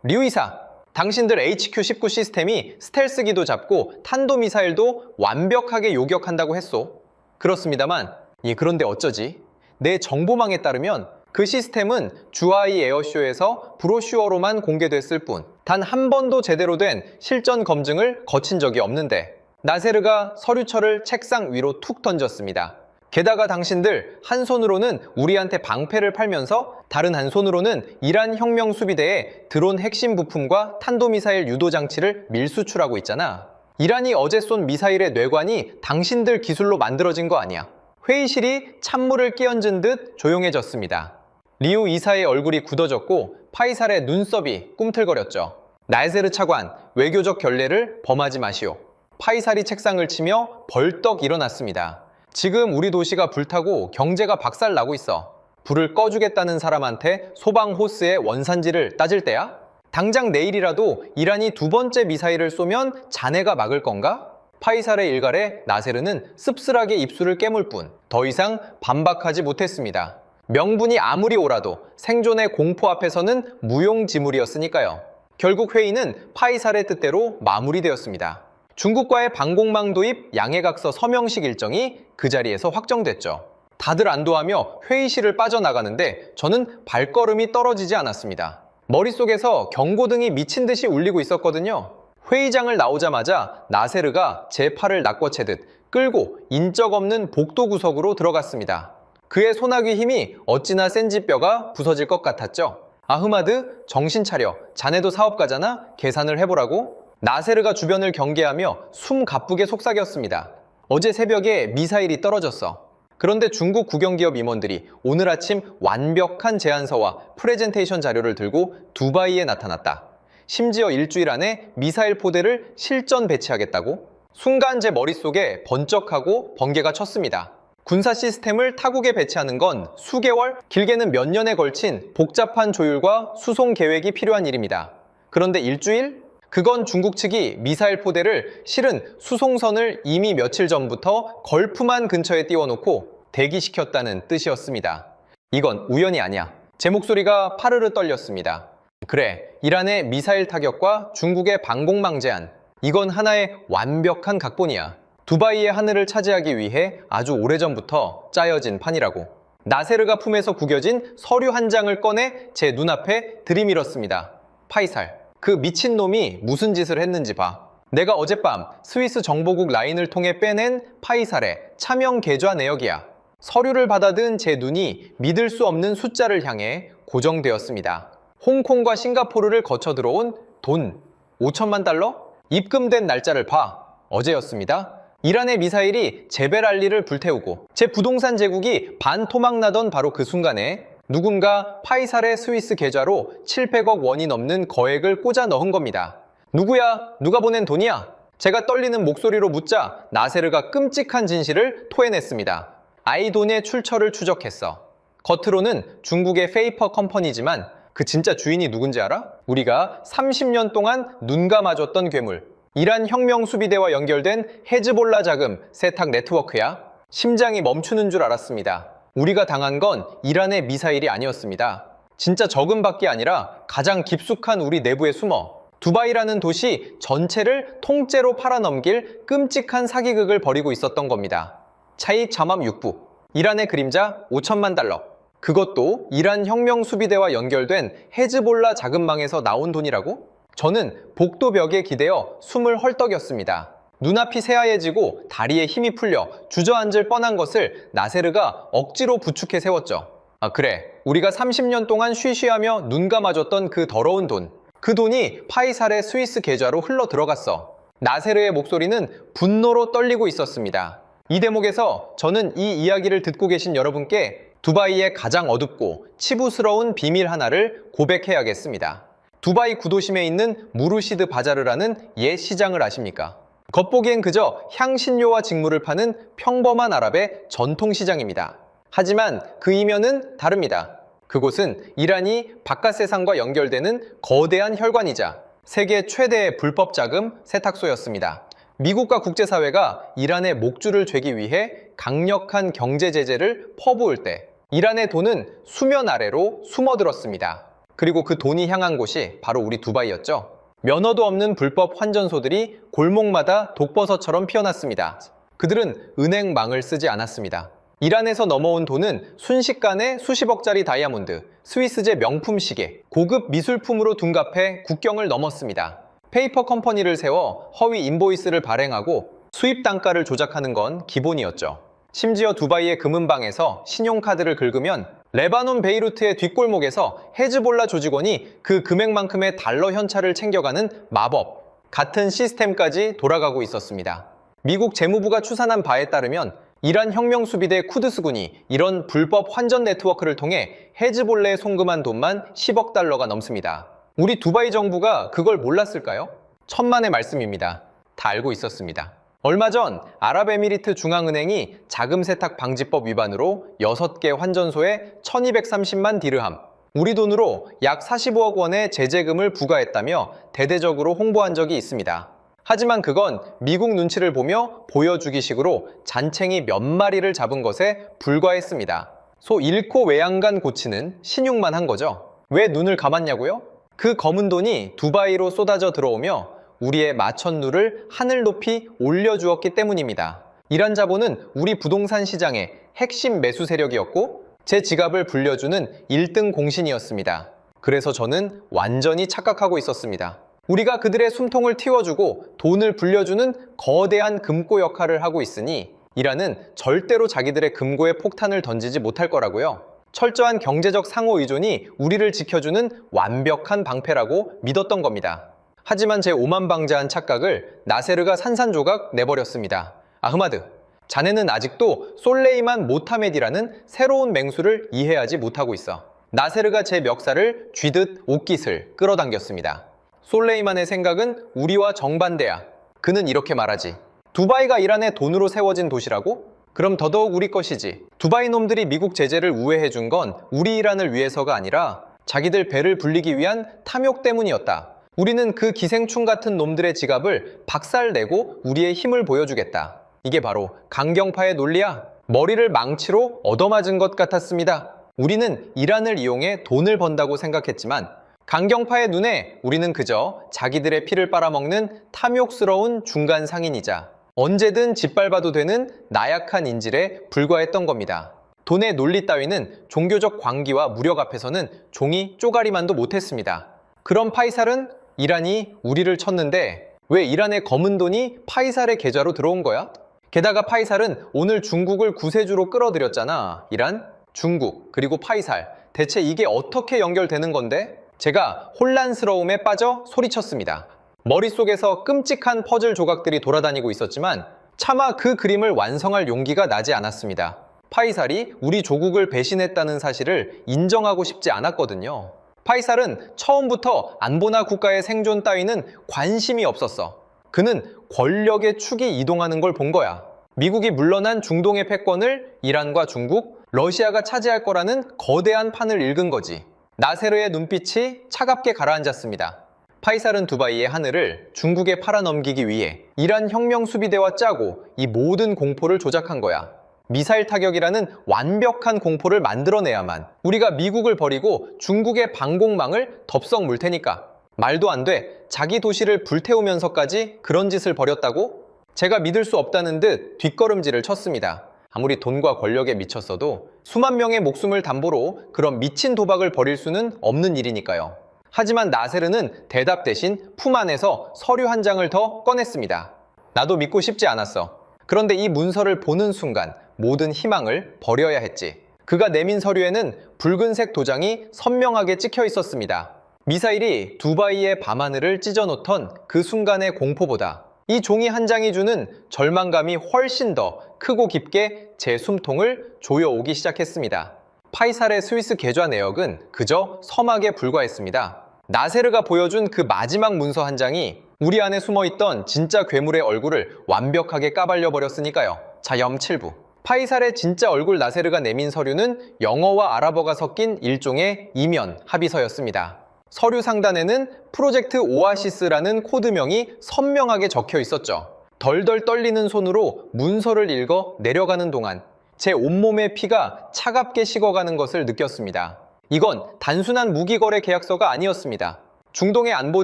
리우 이사, 당신들 HQ-19 시스템이 스텔스기도 잡고 탄도미사일도 완벽하게 요격한다고 했소. 그렇습니다만, 그런데 어쩌지? 내 정보망에 따르면 그 시스템은 주하이 에어쇼에서 브로슈어로만 공개됐을 뿐 단 한 번도 제대로 된 실전 검증을 거친 적이 없는데 나세르가 서류철을 책상 위로 툭 던졌습니다. 게다가 당신들 한 손으로는 우리한테 방패를 팔면서 다른 한 손으로는 이란 혁명 수비대에 드론 핵심 부품과 탄도미사일 유도 장치를 밀수출하고 있잖아. 이란이 어제 쏜 미사일의 뇌관이 당신들 기술로 만들어진 거 아니야. 회의실이 찬물을 끼얹은 듯 조용해졌습니다. 리우 이사의 얼굴이 굳어졌고 파이살의 눈썹이 꿈틀거렸죠. 나세르 차관, 외교적 결례를 범하지 마시오. 파이살이 책상을 치며 벌떡 일어났습니다. 지금 우리 도시가 불타고 경제가 박살나고 있어. 불을 꺼주겠다는 사람한테 소방 호스의 원산지를 따질 때야? 당장 내일이라도 이란이 두 번째 미사일을 쏘면 자네가 막을 건가? 파이살의 일갈에 나세르는 씁쓸하게 입술을 깨물 뿐 더 이상 반박하지 못했습니다. 명분이 아무리 옳아도 생존의 공포 앞에서는 무용지물이었으니까요. 결국 회의는 파이살의 뜻대로 마무리되었습니다. 중국과의 방공망 도입 양해각서 서명식 일정이 그 자리에서 확정됐죠. 다들 안도하며 회의실을 빠져나가는데 저는 발걸음이 떨어지지 않았습니다. 머릿속에서 경고등이 미친 듯이 울리고 있었거든요. 회의장을 나오자마자 나세르가 제 팔을 낚아채듯 끌고 인적 없는 복도 구석으로 들어갔습니다. 그의 소나귀 힘이 어찌나 센지 뼈가 부서질 것 같았죠. 아흐마드, 정신 차려. 자네도 사업가잖아? 계산을 해보라고? 나세르가 주변을 경계하며 숨 가쁘게 속삭였습니다. 어제 새벽에 미사일이 떨어졌어. 그런데 중국 국영기업 임원들이 오늘 아침 완벽한 제안서와 프레젠테이션 자료를 들고 두바이에 나타났다. 심지어 일주일 안에 미사일 포대를 실전 배치하겠다고? 순간 제 머릿속에 번쩍하고 번개가 쳤습니다. 군사 시스템을 타국에 배치하는 건 수개월, 길게는 몇 년에 걸친 복잡한 조율과 수송 계획이 필요한 일입니다. 그런데 일주일? 그건 중국 측이 미사일 포대를 실은 수송선을 이미 며칠 전부터 걸프만 근처에 띄워놓고 대기시켰다는 뜻이었습니다. 이건 우연이 아니야. 제 목소리가 파르르 떨렸습니다. 그래, 이란의 미사일 타격과 중국의 방공망 제한. 이건 하나의 완벽한 각본이야. 두바이의 하늘을 차지하기 위해 아주 오래전부터 짜여진 판이라고. 나세르가 품에서 구겨진 서류 한 장을 꺼내 제 눈앞에 들이밀었습니다. 파이살, 그 미친놈이 무슨 짓을 했는지 봐. 내가 어젯밤 스위스 정보국 라인을 통해 빼낸 파이살의 차명 계좌 내역이야. 서류를 받아든 제 눈이 믿을 수 없는 숫자를 향해 고정되었습니다. 홍콩과 싱가포르를 거쳐 들어온 돈 5천만 달러? 입금된 날짜를 봐. 어제였습니다. 이란의 미사일이 제벨 알리를 불태우고 제 부동산 제국이 반토막 나던 바로 그 순간에 누군가 파이살의 스위스 계좌로 700억 원이 넘는 거액을 꽂아 넣은 겁니다. 누구야? 누가 보낸 돈이야? 제가 떨리는 목소리로 묻자 나세르가 끔찍한 진실을 토해냈습니다. 아이돈의 출처를 추적했어. 겉으로는 중국의 페이퍼 컴퍼니지만 그 진짜 주인이 누군지 알아? 우리가 30년 동안 눈 감아줬던 괴물. 이란 혁명 수비대와 연결된 헤즈볼라 자금 세탁 네트워크야. 심장이 멈추는 줄 알았습니다. 우리가 당한 건 이란의 미사일이 아니었습니다. 진짜 적은밖에 아니라 가장 깊숙한 우리 내부에 숨어 두바이라는 도시 전체를 통째로 팔아넘길 끔찍한 사기극을 벌이고 있었던 겁니다. 차이 자맘 6부. 이란의 그림자 5천만 달러. 그것도 이란 혁명 수비대와 연결된 헤즈볼라 자금망에서 나온 돈이라고? 저는 복도벽에 기대어 숨을 헐떡였습니다. 눈앞이 새하얘지고 다리에 힘이 풀려 주저앉을 뻔한 것을 나세르가 억지로 부축해 세웠죠. 아, 그래. 우리가 30년 동안 쉬쉬하며 눈 감아줬던 그 더러운 돈. 그 돈이 파이살의 스위스 계좌로 흘러 들어갔어. 나세르의 목소리는 분노로 떨리고 있었습니다. 이 대목에서 저는 이 이야기를 듣고 계신 여러분께 두바이의 가장 어둡고 치부스러운 비밀 하나를 고백해야겠습니다. 두바이 구도심에 있는 무르시드 바자르라는 옛 시장을 아십니까? 겉보기엔 그저 향신료와 직물을 파는 평범한 아랍의 전통시장입니다. 하지만 그 이면은 다릅니다. 그곳은 이란이 바깥 세상과 연결되는 거대한 혈관이자 세계 최대의 불법 자금 세탁소였습니다. 미국과 국제사회가 이란의 목줄을 죄기 위해 강력한 경제 제재를 퍼부을 때 이란의 돈은 수면 아래로 숨어들었습니다. 그리고 그 돈이 향한 곳이 바로 우리 두바이였죠. 면허도 없는 불법 환전소들이 골목마다 독버섯처럼 피어났습니다. 그들은 은행망을 쓰지 않았습니다. 이란에서 넘어온 돈은 순식간에 수십억짜리 다이아몬드, 스위스제 명품 시계, 고급 미술품으로 둔갑해 국경을 넘었습니다. 페이퍼 컴퍼니를 세워 허위 인보이스를 발행하고 수입 단가를 조작하는 건 기본이었죠. 심지어 두바이의 금은방에서 신용카드를 긁으면 레바논 베이루트의 뒷골목에서 헤즈볼라 조직원이 그 금액만큼의 달러 현찰을 챙겨가는 마법, 같은 시스템까지 돌아가고 있었습니다. 미국 재무부가 추산한 바에 따르면 이란 혁명수비대 쿠드스군이 이런 불법 환전 네트워크를 통해 헤즈볼라에 송금한 돈만 10억 달러가 넘습니다. 우리 두바이 정부가 그걸 몰랐을까요? 천만의 말씀입니다. 다 알고 있었습니다. 얼마 전 아랍에미리트 중앙은행이 자금세탁 방지법 위반으로 6개 환전소에 1230만 디르함, 우리 돈으로 약 45억 원의 제재금을 부과했다며 대대적으로 홍보한 적이 있습니다. 하지만 그건 미국 눈치를 보며 보여주기식으로 잔챙이 몇 마리를 잡은 것에 불과했습니다. 소 잃고 외양간 고치는 신용만 한 거죠. 왜 눈을 감았냐고요? 그 검은 돈이 두바이로 쏟아져 들어오며 우리의 마천루를 하늘 높이 올려주었기 때문입니다. 이란 자본은 우리 부동산 시장의 핵심 매수 세력이었고 제 지갑을 불려주는 1등 공신이었습니다. 그래서 저는 완전히 착각하고 있었습니다. 우리가 그들의 숨통을 틔워주고 돈을 불려주는 거대한 금고 역할을 하고 있으니 이란은 절대로 자기들의 금고에 폭탄을 던지지 못할 거라고요. 철저한 경제적 상호 의존이 우리를 지켜주는 완벽한 방패라고 믿었던 겁니다. 하지만 제 오만방자한 착각을 나세르가 산산조각 내버렸습니다. 아흐마드, 자네는 아직도 솔레이만 모타메디라는 새로운 맹수를 이해하지 못하고 있어. 나세르가 제 멱살을 쥐듯 옷깃을 끌어당겼습니다. 솔레이만의 생각은 우리와 정반대야. 그는 이렇게 말하지. 두바이가 이란의 돈으로 세워진 도시라고? 그럼 더더욱 우리 것이지. 두바이 놈들이 미국 제재를 우회해준 건 우리 이란을 위해서가 아니라 자기들 배를 불리기 위한 탐욕 때문이었다. 우리는 그 기생충 같은 놈들의 지갑을 박살내고 우리의 힘을 보여주겠다. 이게 바로 강경파의 논리야. 머리를 망치로 얻어맞은 것 같았습니다. 우리는 이란을 이용해 돈을 번다고 생각했지만 강경파의 눈에 우리는 그저 자기들의 피를 빨아먹는 탐욕스러운 중간 상인이자 언제든 짓밟아도 되는 나약한 인질에 불과했던 겁니다. 돈의 논리 따위는 종교적 광기와 무력 앞에서는 종이 쪼가리만도 못했습니다. 그럼 파이살은 이란이 우리를 쳤는데 왜 이란의 검은 돈이 파이살의 계좌로 들어온 거야? 게다가 파이살은 오늘 중국을 구세주로 끌어들였잖아. 이란, 중국, 그리고 파이살. 대체 이게 어떻게 연결되는 건데? 제가 혼란스러움에 빠져 소리쳤습니다. 머릿속에서 끔찍한 퍼즐 조각들이 돌아다니고 있었지만 차마 그 그림을 완성할 용기가 나지 않았습니다. 파이살이 우리 조국을 배신했다는 사실을 인정하고 싶지 않았거든요. 파이살은 처음부터 안보나 국가의 생존 따위는 관심이 없었어. 그는 권력의 축이 이동하는 걸 본 거야. 미국이 물러난 중동의 패권을 이란과 중국, 러시아가 차지할 거라는 거대한 판을 읽은 거지. 나세르의 눈빛이 차갑게 가라앉았습니다. 파이살은 두바이의 하늘을 중국에 팔아넘기기 위해 이란 혁명 수비대와 짜고 이 모든 공포를 조작한 거야. 미사일 타격이라는 완벽한 공포를 만들어내야만 우리가 미국을 버리고 중국의 방공망을 덥석 물 테니까. 말도 안 돼. 자기 도시를 불태우면서까지 그런 짓을 벌였다고? 제가 믿을 수 없다는 듯 뒷걸음질을 쳤습니다. 아무리 돈과 권력에 미쳤어도 수만 명의 목숨을 담보로 그런 미친 도박을 벌일 수는 없는 일이니까요. 하지만 나세르는 대답 대신 품 안에서 서류 한 장을 더 꺼냈습니다. 나도 믿고 싶지 않았어. 그런데 이 문서를 보는 순간 모든 희망을 버려야 했지. 그가 내민 서류에는 붉은색 도장이 선명하게 찍혀 있었습니다. 미사일이 두바이의 밤하늘을 찢어놓던 그 순간의 공포보다 이 종이 한 장이 주는 절망감이 훨씬 더 크고 깊게 제 숨통을 조여오기 시작했습니다. 파이살의 스위스 계좌 내역은 그저 서막에 불과했습니다. 나세르가 보여준 그 마지막 문서 한 장이 우리 안에 숨어있던 진짜 괴물의 얼굴을 완벽하게 까발려 버렸으니까요. 자, 염칠부. 파이살의 진짜 얼굴 나세르가 내민 서류는 영어와 아랍어가 섞인 일종의 이면 합의서였습니다. 서류 상단에는 프로젝트 오아시스라는 코드명이 선명하게 적혀 있었죠. 덜덜 떨리는 손으로 문서를 읽어 내려가는 동안 제 온몸의 피가 차갑게 식어가는 것을 느꼈습니다. 이건 단순한 무기거래 계약서가 아니었습니다. 중동의 안보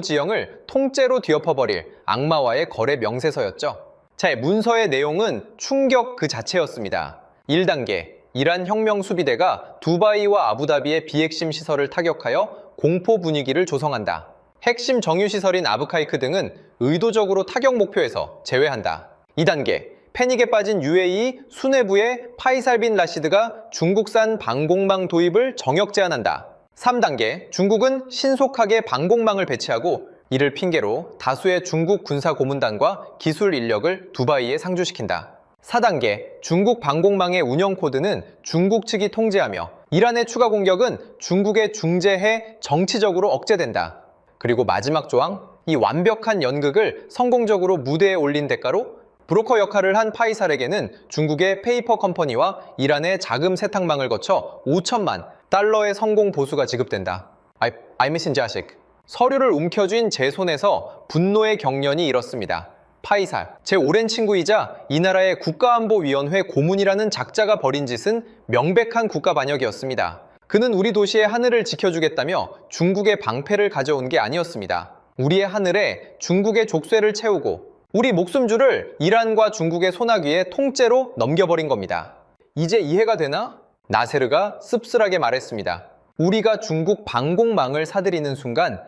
지형을 통째로 뒤엎어버릴 악마와의 거래 명세서였죠. 자, 문서의 내용은 충격 그 자체였습니다. 1단계, 이란 혁명 수비대가 두바이와 아부다비의 비핵심 시설을 타격하여 공포 분위기를 조성한다. 핵심 정유시설인 아브카이크 등은 의도적으로 타격 목표에서 제외한다. 2단계, 패닉에 빠진 UAE 수뇌부의 파이살 빈 라시드가 중국산 방공망 도입을 정역 제한한다. 3단계, 중국은 신속하게 방공망을 배치하고 이를 핑계로 다수의 중국 군사 고문단과 기술 인력을 두바이에 상주시킨다. 4단계, 중국 방공망의 운영 코드는 중국 측이 통제하며 이란의 추가 공격은 중국의 중재해 정치적으로 억제된다. 그리고 마지막 조항, 이 완벽한 연극을 성공적으로 무대에 올린 대가로 브로커 역할을 한 파이살에게는 중국의 페이퍼 컴퍼니와 이란의 자금 세탁망을 거쳐 5천만 달러의 성공 보수가 지급된다. I miss 자식. 서류를 움켜쥔 제 손에서 분노의 경련이 일었습니다. 파이살, 제 오랜 친구이자 이 나라의 국가안보위원회 고문이라는 작자가 벌인 짓은 명백한 국가 반역이었습니다. 그는 우리 도시의 하늘을 지켜주겠다며 중국의 방패를 가져온 게 아니었습니다. 우리의 하늘에 중국의 족쇄를 채우고 우리 목숨줄을 이란과 중국의 소나기에 통째로 넘겨버린 겁니다. 이제 이해가 되나? 나세르가 씁쓸하게 말했습니다. 우리가 중국 방공망을 사들이는 순간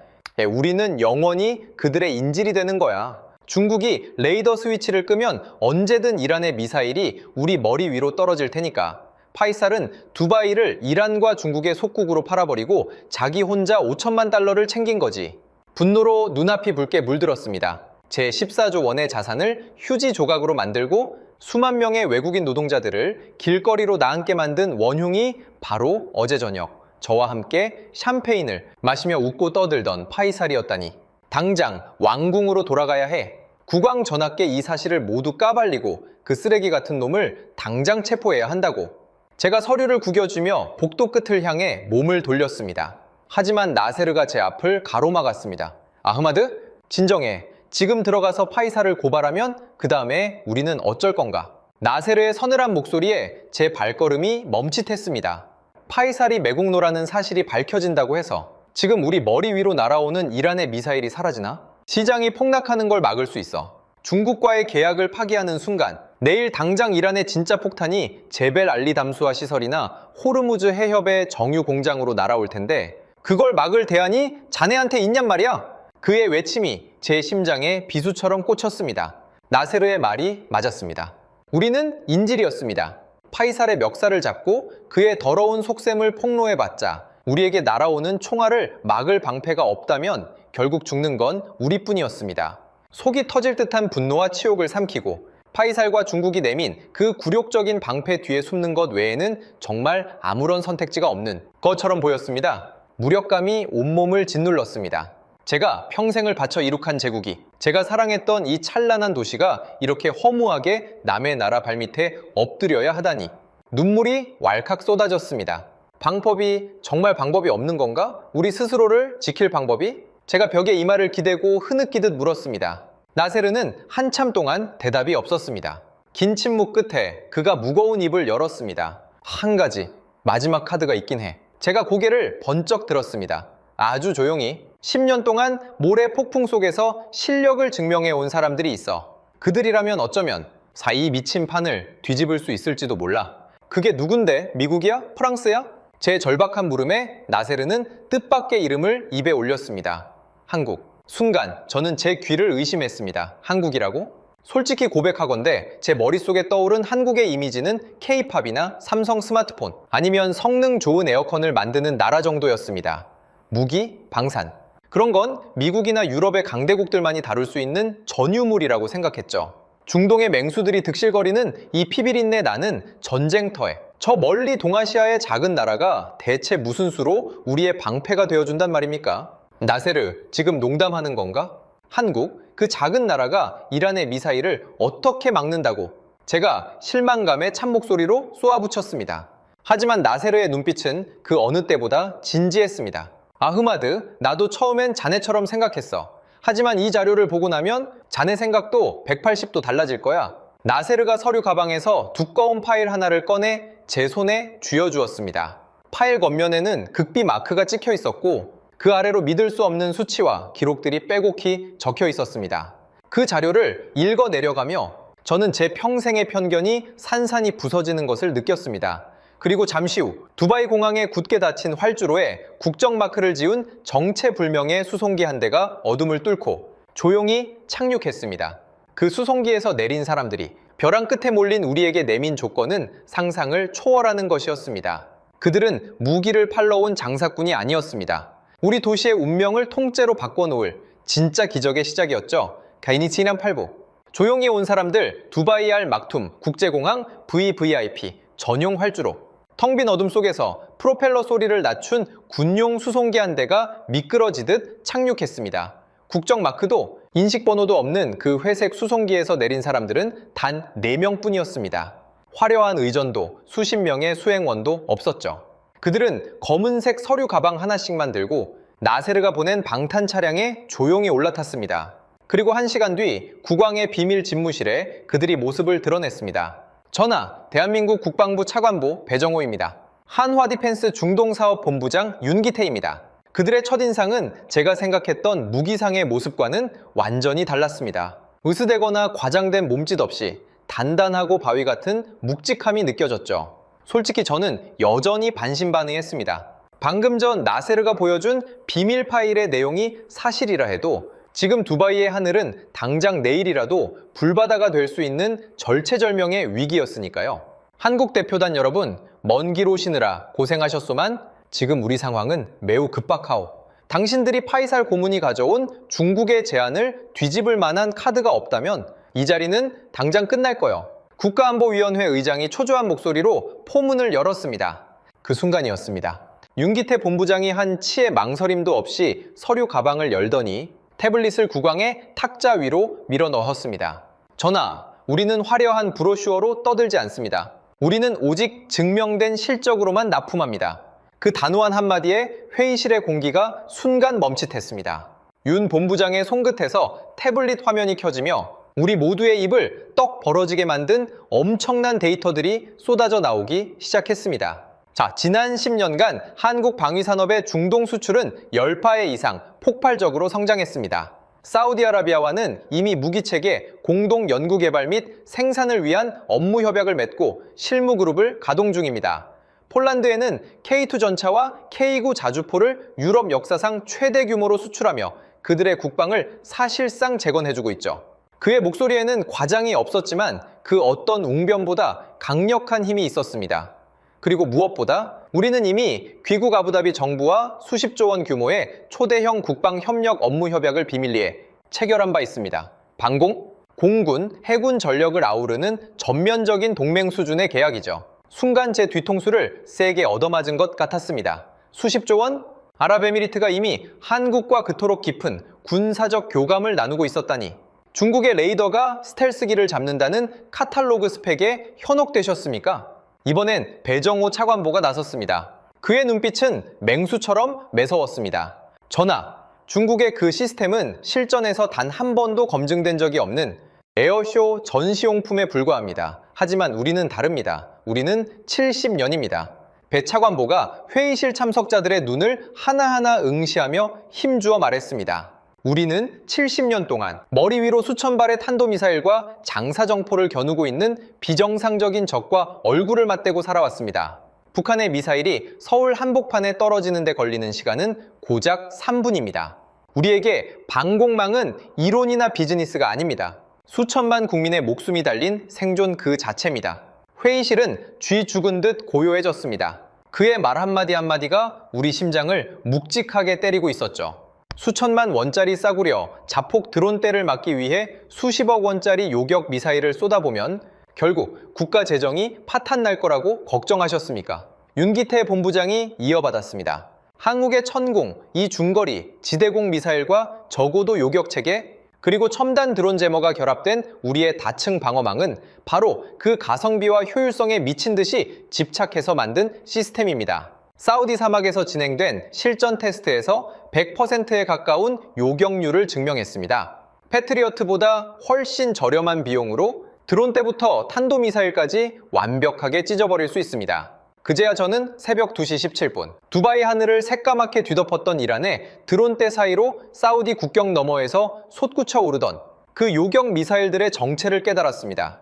우리는 영원히 그들의 인질이 되는 거야. 중국이 레이더 스위치를 끄면 언제든 이란의 미사일이 우리 머리 위로 떨어질 테니까. 파이살은 두바이를 이란과 중국의 속국으로 팔아버리고 자기 혼자 5천만 달러를 챙긴 거지. 분노로 눈앞이 붉게 물들었습니다. 제 14조 원의 자산을 휴지 조각으로 만들고 수만 명의 외국인 노동자들을 길거리로 나앉게 만든 원흉이 바로 어제 저녁 저와 함께 샴페인을 마시며 웃고 떠들던 파이살이었다니. 당장 왕궁으로 돌아가야 해. 국왕 전하께 이 사실을 모두 까발리고 그 쓰레기 같은 놈을 당장 체포해야 한다고. 제가 서류를 구겨주며 복도 끝을 향해 몸을 돌렸습니다. 하지만 나세르가 제 앞을 가로막았습니다. 아흐마드, 진정해. 지금 들어가서 파이살을 고발하면 그 다음에 우리는 어쩔 건가? 나세르의 서늘한 목소리에 제 발걸음이 멈칫했습니다. 파이살이 매국노라는 사실이 밝혀진다고 해서 지금 우리 머리 위로 날아오는 이란의 미사일이 사라지나? 시장이 폭락하는 걸 막을 수 있어. 중국과의 계약을 파기하는 순간 내일 당장 이란의 진짜 폭탄이 제벨 알리 담수화 시설이나 호르무즈 해협의 정유 공장으로 날아올 텐데 그걸 막을 대안이 자네한테 있냔 말이야. 그의 외침이 제 심장에 비수처럼 꽂혔습니다. 나세르의 말이 맞았습니다. 우리는 인질이었습니다. 파이살의 멱살을 잡고 그의 더러운 속셈을 폭로해봤자 우리에게 날아오는 총알을 막을 방패가 없다면 결국 죽는 건 우리뿐이었습니다. 속이 터질 듯한 분노와 치욕을 삼키고 파이살과 중국이 내민 그 굴욕적인 방패 뒤에 숨는 것 외에는 정말 아무런 선택지가 없는 것처럼 보였습니다. 무력감이 온몸을 짓눌렀습니다. 제가 평생을 바쳐 이룩한 제국이, 제가 사랑했던 이 찬란한 도시가 이렇게 허무하게 남의 나라 발밑에 엎드려야 하다니. 눈물이 왈칵 쏟아졌습니다. 방법이 정말 방법이 없는 건가? 우리 스스로를 지킬 방법이? 제가 벽에 이마를 기대고 흐느끼듯 물었습니다. 나세르는 한참 동안 대답이 없었습니다. 긴 침묵 끝에 그가 무거운 입을 열었습니다. 한 가지, 마지막 카드가 있긴 해. 제가 고개를 번쩍 들었습니다. 아주 조용히. 10년 동안 모래 폭풍 속에서 실력을 증명해 온 사람들이 있어. 그들이라면 어쩌면 이 미친 판을 뒤집을 수 있을지도 몰라. 그게 누군데? 미국이야? 프랑스야? 제 절박한 물음에 나세르는 뜻밖의 이름을 입에 올렸습니다. 한국. 순간 저는 제 귀를 의심했습니다. 한국이라고? 솔직히 고백하건대 제 머릿속에 떠오른 한국의 이미지는 K-팝이나 삼성 스마트폰, 아니면 성능 좋은 에어컨을 만드는 나라 정도였습니다. 무기, 방산. 그런 건 미국이나 유럽의 강대국들만이 다룰 수 있는 전유물이라고 생각했죠. 중동의 맹수들이 득실거리는 이 피비린내 나는 전쟁터에 저 멀리 동아시아의 작은 나라가 대체 무슨 수로 우리의 방패가 되어준단 말입니까? 나세르, 지금 농담하는 건가? 한국, 그 작은 나라가 이란의 미사일을 어떻게 막는다고? 제가 실망감에 찬 목소리로 쏘아붙였습니다. 하지만 나세르의 눈빛은 그 어느 때보다 진지했습니다. 아흐마드, 나도 처음엔 자네처럼 생각했어. 하지만 이 자료를 보고 나면 자네 생각도 180도 달라질 거야. 나세르가 서류 가방에서 두꺼운 파일 하나를 꺼내 제 손에 쥐어주었습니다. 파일 겉면에는 극비 마크가 찍혀 있었고 그 아래로 믿을 수 없는 수치와 기록들이 빼곡히 적혀 있었습니다. 그 자료를 읽어 내려가며 저는 제 평생의 편견이 산산이 부서지는 것을 느꼈습니다. 그리고 잠시 후 두바이 공항에 굳게 닫힌 활주로에 국정마크를 지운 정체불명의 수송기 한 대가 어둠을 뚫고 조용히 착륙했습니다. 그 수송기에서 내린 사람들이 벼랑 끝에 몰린 우리에게 내민 조건은 상상을 초월하는 것이었습니다. 그들은 무기를 팔러 온 장사꾼이 아니었습니다. 우리 도시의 운명을 통째로 바꿔놓을 진짜 기적의 시작이었죠. 가이니치난 팔부. 조용히 온 사람들, 두바이 알 막툼, 국제공항, VVIP, 전용 활주로. 텅 빈 어둠 속에서 프로펠러 소리를 낮춘 군용 수송기 한 대가 미끄러지듯 착륙했습니다. 국정마크도 인식번호도 없는 그 회색 수송기에서 내린 사람들은 단 4명뿐이었습니다. 화려한 의전도 수십 명의 수행원도 없었죠. 그들은 검은색 서류 가방 하나씩만 들고 나세르가 보낸 방탄 차량에 조용히 올라탔습니다. 그리고 1시간 뒤 국왕의 비밀 집무실에 그들이 모습을 드러냈습니다. 전하, 대한민국 국방부 차관보 배정호입니다. 한화디펜스 중동사업본부장 윤기태입니다. 그들의 첫인상은 제가 생각했던 무기상의 모습과는 완전히 달랐습니다. 으스대거나 과장된 몸짓 없이 단단하고 바위 같은 묵직함이 느껴졌죠. 솔직히 저는 여전히 반신반의했습니다. 방금 전 나세르가 보여준 비밀 파일의 내용이 사실이라 해도 지금 두바이의 하늘은 당장 내일이라도 불바다가 될 수 있는 절체절명의 위기였으니까요. 한국 대표단 여러분, 먼 길 오시느라 고생하셨소만 지금 우리 상황은 매우 급박하오. 당신들이 파이살 고문이 가져온 중국의 제안을 뒤집을 만한 카드가 없다면 이 자리는 당장 끝날 거요. 국가안보위원회 의장이 초조한 목소리로 포문을 열었습니다. 그 순간이었습니다. 윤기태 본부장이 한 치의 망설임도 없이 서류 가방을 열더니 태블릿을 국왕의 탁자 위로 밀어 넣었습니다. 전하, 우리는 화려한 브로슈어로 떠들지 않습니다. 우리는 오직 증명된 실적으로만 납품합니다. 그 단호한 한마디에 회의실의 공기가 순간 멈칫했습니다. 윤 본부장의 손끝에서 태블릿 화면이 켜지며 우리 모두의 입을 떡 벌어지게 만든 엄청난 데이터들이 쏟아져 나오기 시작했습니다. 자, 지난 10년간 한국 방위산업의 중동 수출은 10배 이상 폭발적으로 성장했습니다. 사우디아라비아와는 이미 무기체계 공동 연구개발 및 생산을 위한 업무 협약을 맺고 실무 그룹을 가동 중입니다. 폴란드에는 K2 전차와 K9 자주포를 유럽 역사상 최대 규모로 수출하며 그들의 국방을 사실상 재건해주고 있죠. 그의 목소리에는 과장이 없었지만 그 어떤 웅변보다 강력한 힘이 있었습니다. 그리고 무엇보다 우리는 이미 귀국 아부다비 정부와 수십조 원 규모의 초대형 국방협력 업무 협약을 비밀리에 체결한 바 있습니다. 방공, 공군, 해군 전력을 아우르는 전면적인 동맹 수준의 계약이죠. 순간 제 뒤통수를 세게 얻어맞은 것 같았습니다. 수십조 원? 아랍에미리트가 이미 한국과 그토록 깊은 군사적 교감을 나누고 있었다니. 중국의 레이더가 스텔스기를 잡는다는 카탈로그 스펙에 현혹되셨습니까? 이번엔 배정호 차관보가 나섰습니다. 그의 눈빛은 맹수처럼 매서웠습니다. 전하, 중국의 그 시스템은 실전에서 단 한 번도 검증된 적이 없는 에어쇼 전시용품에 불과합니다. 하지만 우리는 다릅니다. 우리는 70년입니다. 배 차관보가 회의실 참석자들의 눈을 하나하나 응시하며 힘주어 말했습니다. 우리는 70년 동안 머리 위로 수천 발의 탄도미사일과 장사정포를 겨누고 있는 비정상적인 적과 얼굴을 맞대고 살아왔습니다. 북한의 미사일이 서울 한복판에 떨어지는 데 걸리는 시간은 고작 3분입니다. 우리에게 방공망은 이론이나 비즈니스가 아닙니다. 수천만 국민의 목숨이 달린 생존 그 자체입니다. 회의실은 쥐 죽은 듯 고요해졌습니다. 그의 말 한마디 한마디가 우리 심장을 묵직하게 때리고 있었죠. 수천만 원짜리 싸구려 자폭 드론대를 막기 위해 수십억 원짜리 요격 미사일을 쏟아보면 결국 국가 재정이 파탄 날 거라고 걱정하셨습니까? 윤기태 본부장이 이어받았습니다. 한국의 천공, 이 중거리, 지대공 미사일과 저고도 요격 체계, 그리고 첨단 드론 제머가 결합된 우리의 다층 방어망은 바로 그 가성비와 효율성에 미친 듯이 집착해서 만든 시스템입니다. 사우디 사막에서 진행된 실전 테스트에서 100%에 가까운 요격률을 증명했습니다. 패트리어트보다 훨씬 저렴한 비용으로 드론대부터 탄도미사일까지 완벽하게 찢어버릴 수 있습니다. 그제야 저는 새벽 2시 17분 두바이 하늘을 새까맣게 뒤덮었던 이란의 드론대 사이로 사우디 국경 너머에서 솟구쳐 오르던 그 요격 미사일들의 정체를 깨달았습니다.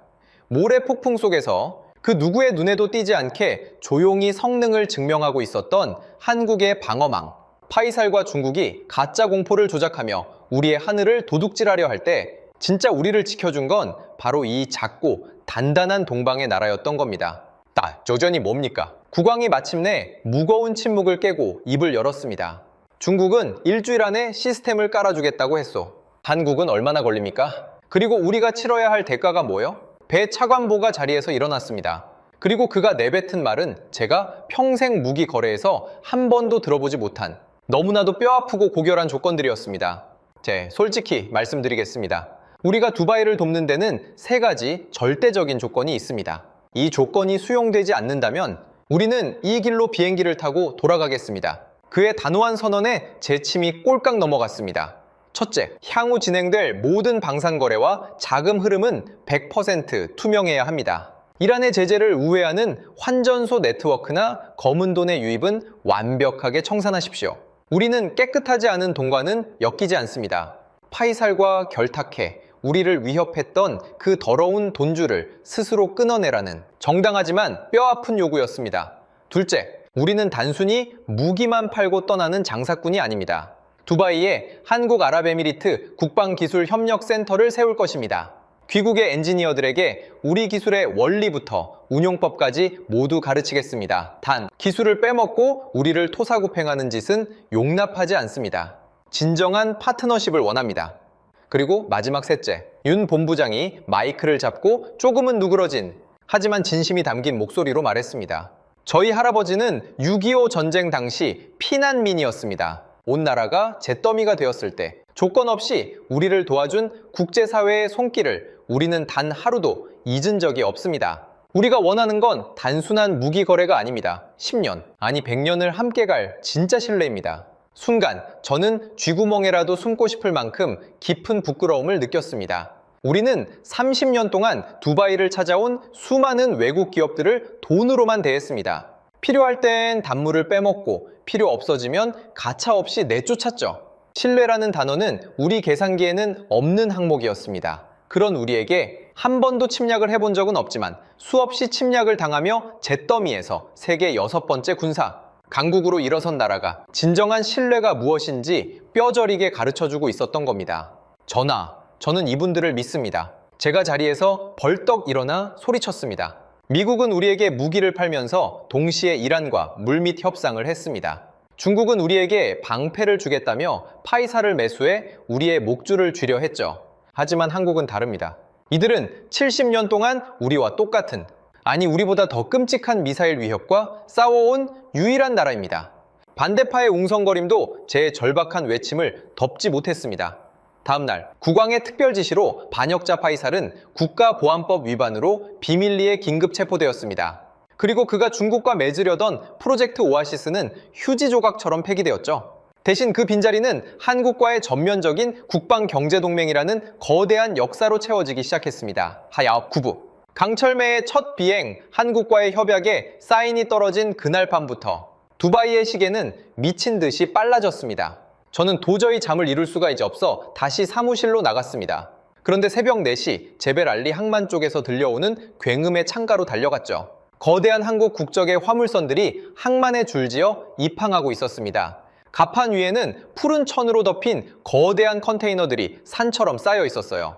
모래 폭풍 속에서 그 누구의 눈에도 띄지 않게 조용히 성능을 증명하고 있었던 한국의 방어망, 파이살과 중국이 가짜 공포를 조작하며 우리의 하늘을 도둑질하려 할 때 진짜 우리를 지켜준 건 바로 이 작고 단단한 동방의 나라였던 겁니다. 조전이 뭡니까? 국왕이 마침내 무거운 침묵을 깨고 입을 열었습니다. 중국은 일주일 안에 시스템을 깔아주겠다고 했소. 한국은 얼마나 걸립니까? 그리고 우리가 치러야 할 대가가 뭐요? 배 차관보가 자리에서 일어났습니다. 그리고 그가 내뱉은 말은 제가 평생 무기 거래에서 한 번도 들어보지 못한 너무나도 뼈아프고 고결한 조건들이었습니다. 솔직히 말씀드리겠습니다. 우리가 두바이를 돕는 데는 3가지 절대적인 조건이 있습니다. 이 조건이 수용되지 않는다면 우리는 이 길로 비행기를 타고 돌아가겠습니다. 그의 단호한 선언에 제 침이 꼴깍 넘어갔습니다. 첫째, 향후 진행될 모든 방산거래와 자금 흐름은 100% 투명해야 합니다. 이란의 제재를 우회하는 환전소 네트워크나 검은 돈의 유입은 완벽하게 청산하십시오. 우리는 깨끗하지 않은 돈과는 엮이지 않습니다. 파이살과 결탁해 우리를 위협했던 그 더러운 돈줄을 스스로 끊어내라는 정당하지만 뼈아픈 요구였습니다. 둘째, 우리는 단순히 무기만 팔고 떠나는 장사꾼이 아닙니다. 두바이에 한국아랍에미리트 국방기술협력센터를 세울 것입니다. 귀국의 엔지니어들에게 우리 기술의 원리부터 운용법까지 모두 가르치겠습니다. 단, 기술을 빼먹고 우리를 토사구팽하는 짓은 용납하지 않습니다. 진정한 파트너십을 원합니다. 그리고 마지막 셋째, 윤 본부장이 마이크를 잡고 조금은 누그러진 하지만 진심이 담긴 목소리로 말했습니다. 저희 할아버지는 6.25 전쟁 당시 피난민이었습니다. 온 나라가 잿더미가 되었을 때 조건 없이 우리를 도와준 국제사회의 손길을 우리는 단 하루도 잊은 적이 없습니다. 우리가 원하는 건 단순한 무기 거래가 아닙니다. 10년, 아니 100년을 함께 갈 진짜 신뢰입니다. 순간 저는 쥐구멍에라도 숨고 싶을 만큼 깊은 부끄러움을 느꼈습니다. 우리는 30년 동안 두바이를 찾아온 수많은 외국 기업들을 돈으로만 대했습니다. 필요할 땐 단물을 빼먹고 필요 없어지면 가차없이 내쫓았죠. 신뢰라는 단어는 우리 계산기에는 없는 항목이었습니다. 그런 우리에게 한 번도 침략을 해본 적은 없지만 수없이 침략을 당하며 잿더미에서 세계 6번째 군사, 강국으로 일어선 나라가 진정한 신뢰가 무엇인지 뼈저리게 가르쳐주고 있었던 겁니다. 저는 이분들을 믿습니다. 제가 자리에서 벌떡 일어나 소리쳤습니다. 미국은 우리에게 무기를 팔면서 동시에 이란과 물밑 협상을 했습니다. 중국은 우리에게 방패를 주겠다며 파이사를 매수해 우리의 목줄을 쥐려 했죠. 하지만 한국은 다릅니다. 이들은 70년 동안 우리와 똑같은, 아니 우리보다 더 끔찍한 미사일 위협과 싸워온 유일한 나라입니다. 반대파의 웅성거림도 제 절박한 외침을 덮지 못했습니다. 다음날 국왕의 특별 지시로 반역자 파이살은 국가보안법 위반으로 비밀리에 긴급 체포되었습니다. 그리고 그가 중국과 맺으려던 프로젝트 오아시스는 휴지 조각처럼 폐기되었죠. 대신 그 빈자리는 한국과의 전면적인 국방경제동맹이라는 거대한 역사로 채워지기 시작했습니다. 하야업 9부. 강철매의 첫 비행, 한국과의 협약에 사인이 떨어진 그날 밤부터 두바이의 시계는 미친 듯이 빨라졌습니다. 저는 도저히 잠을 이룰 수가 이제 없어 다시 사무실로 나갔습니다. 그런데 새벽 4시 제벨알리 항만 쪽에서 들려오는 굉음의 창가로 달려갔죠. 거대한 한국 국적의 화물선들이 항만에 줄지어 입항하고 있었습니다. 갑판 위에는 푸른 천으로 덮인 거대한 컨테이너들이 산처럼 쌓여 있었어요.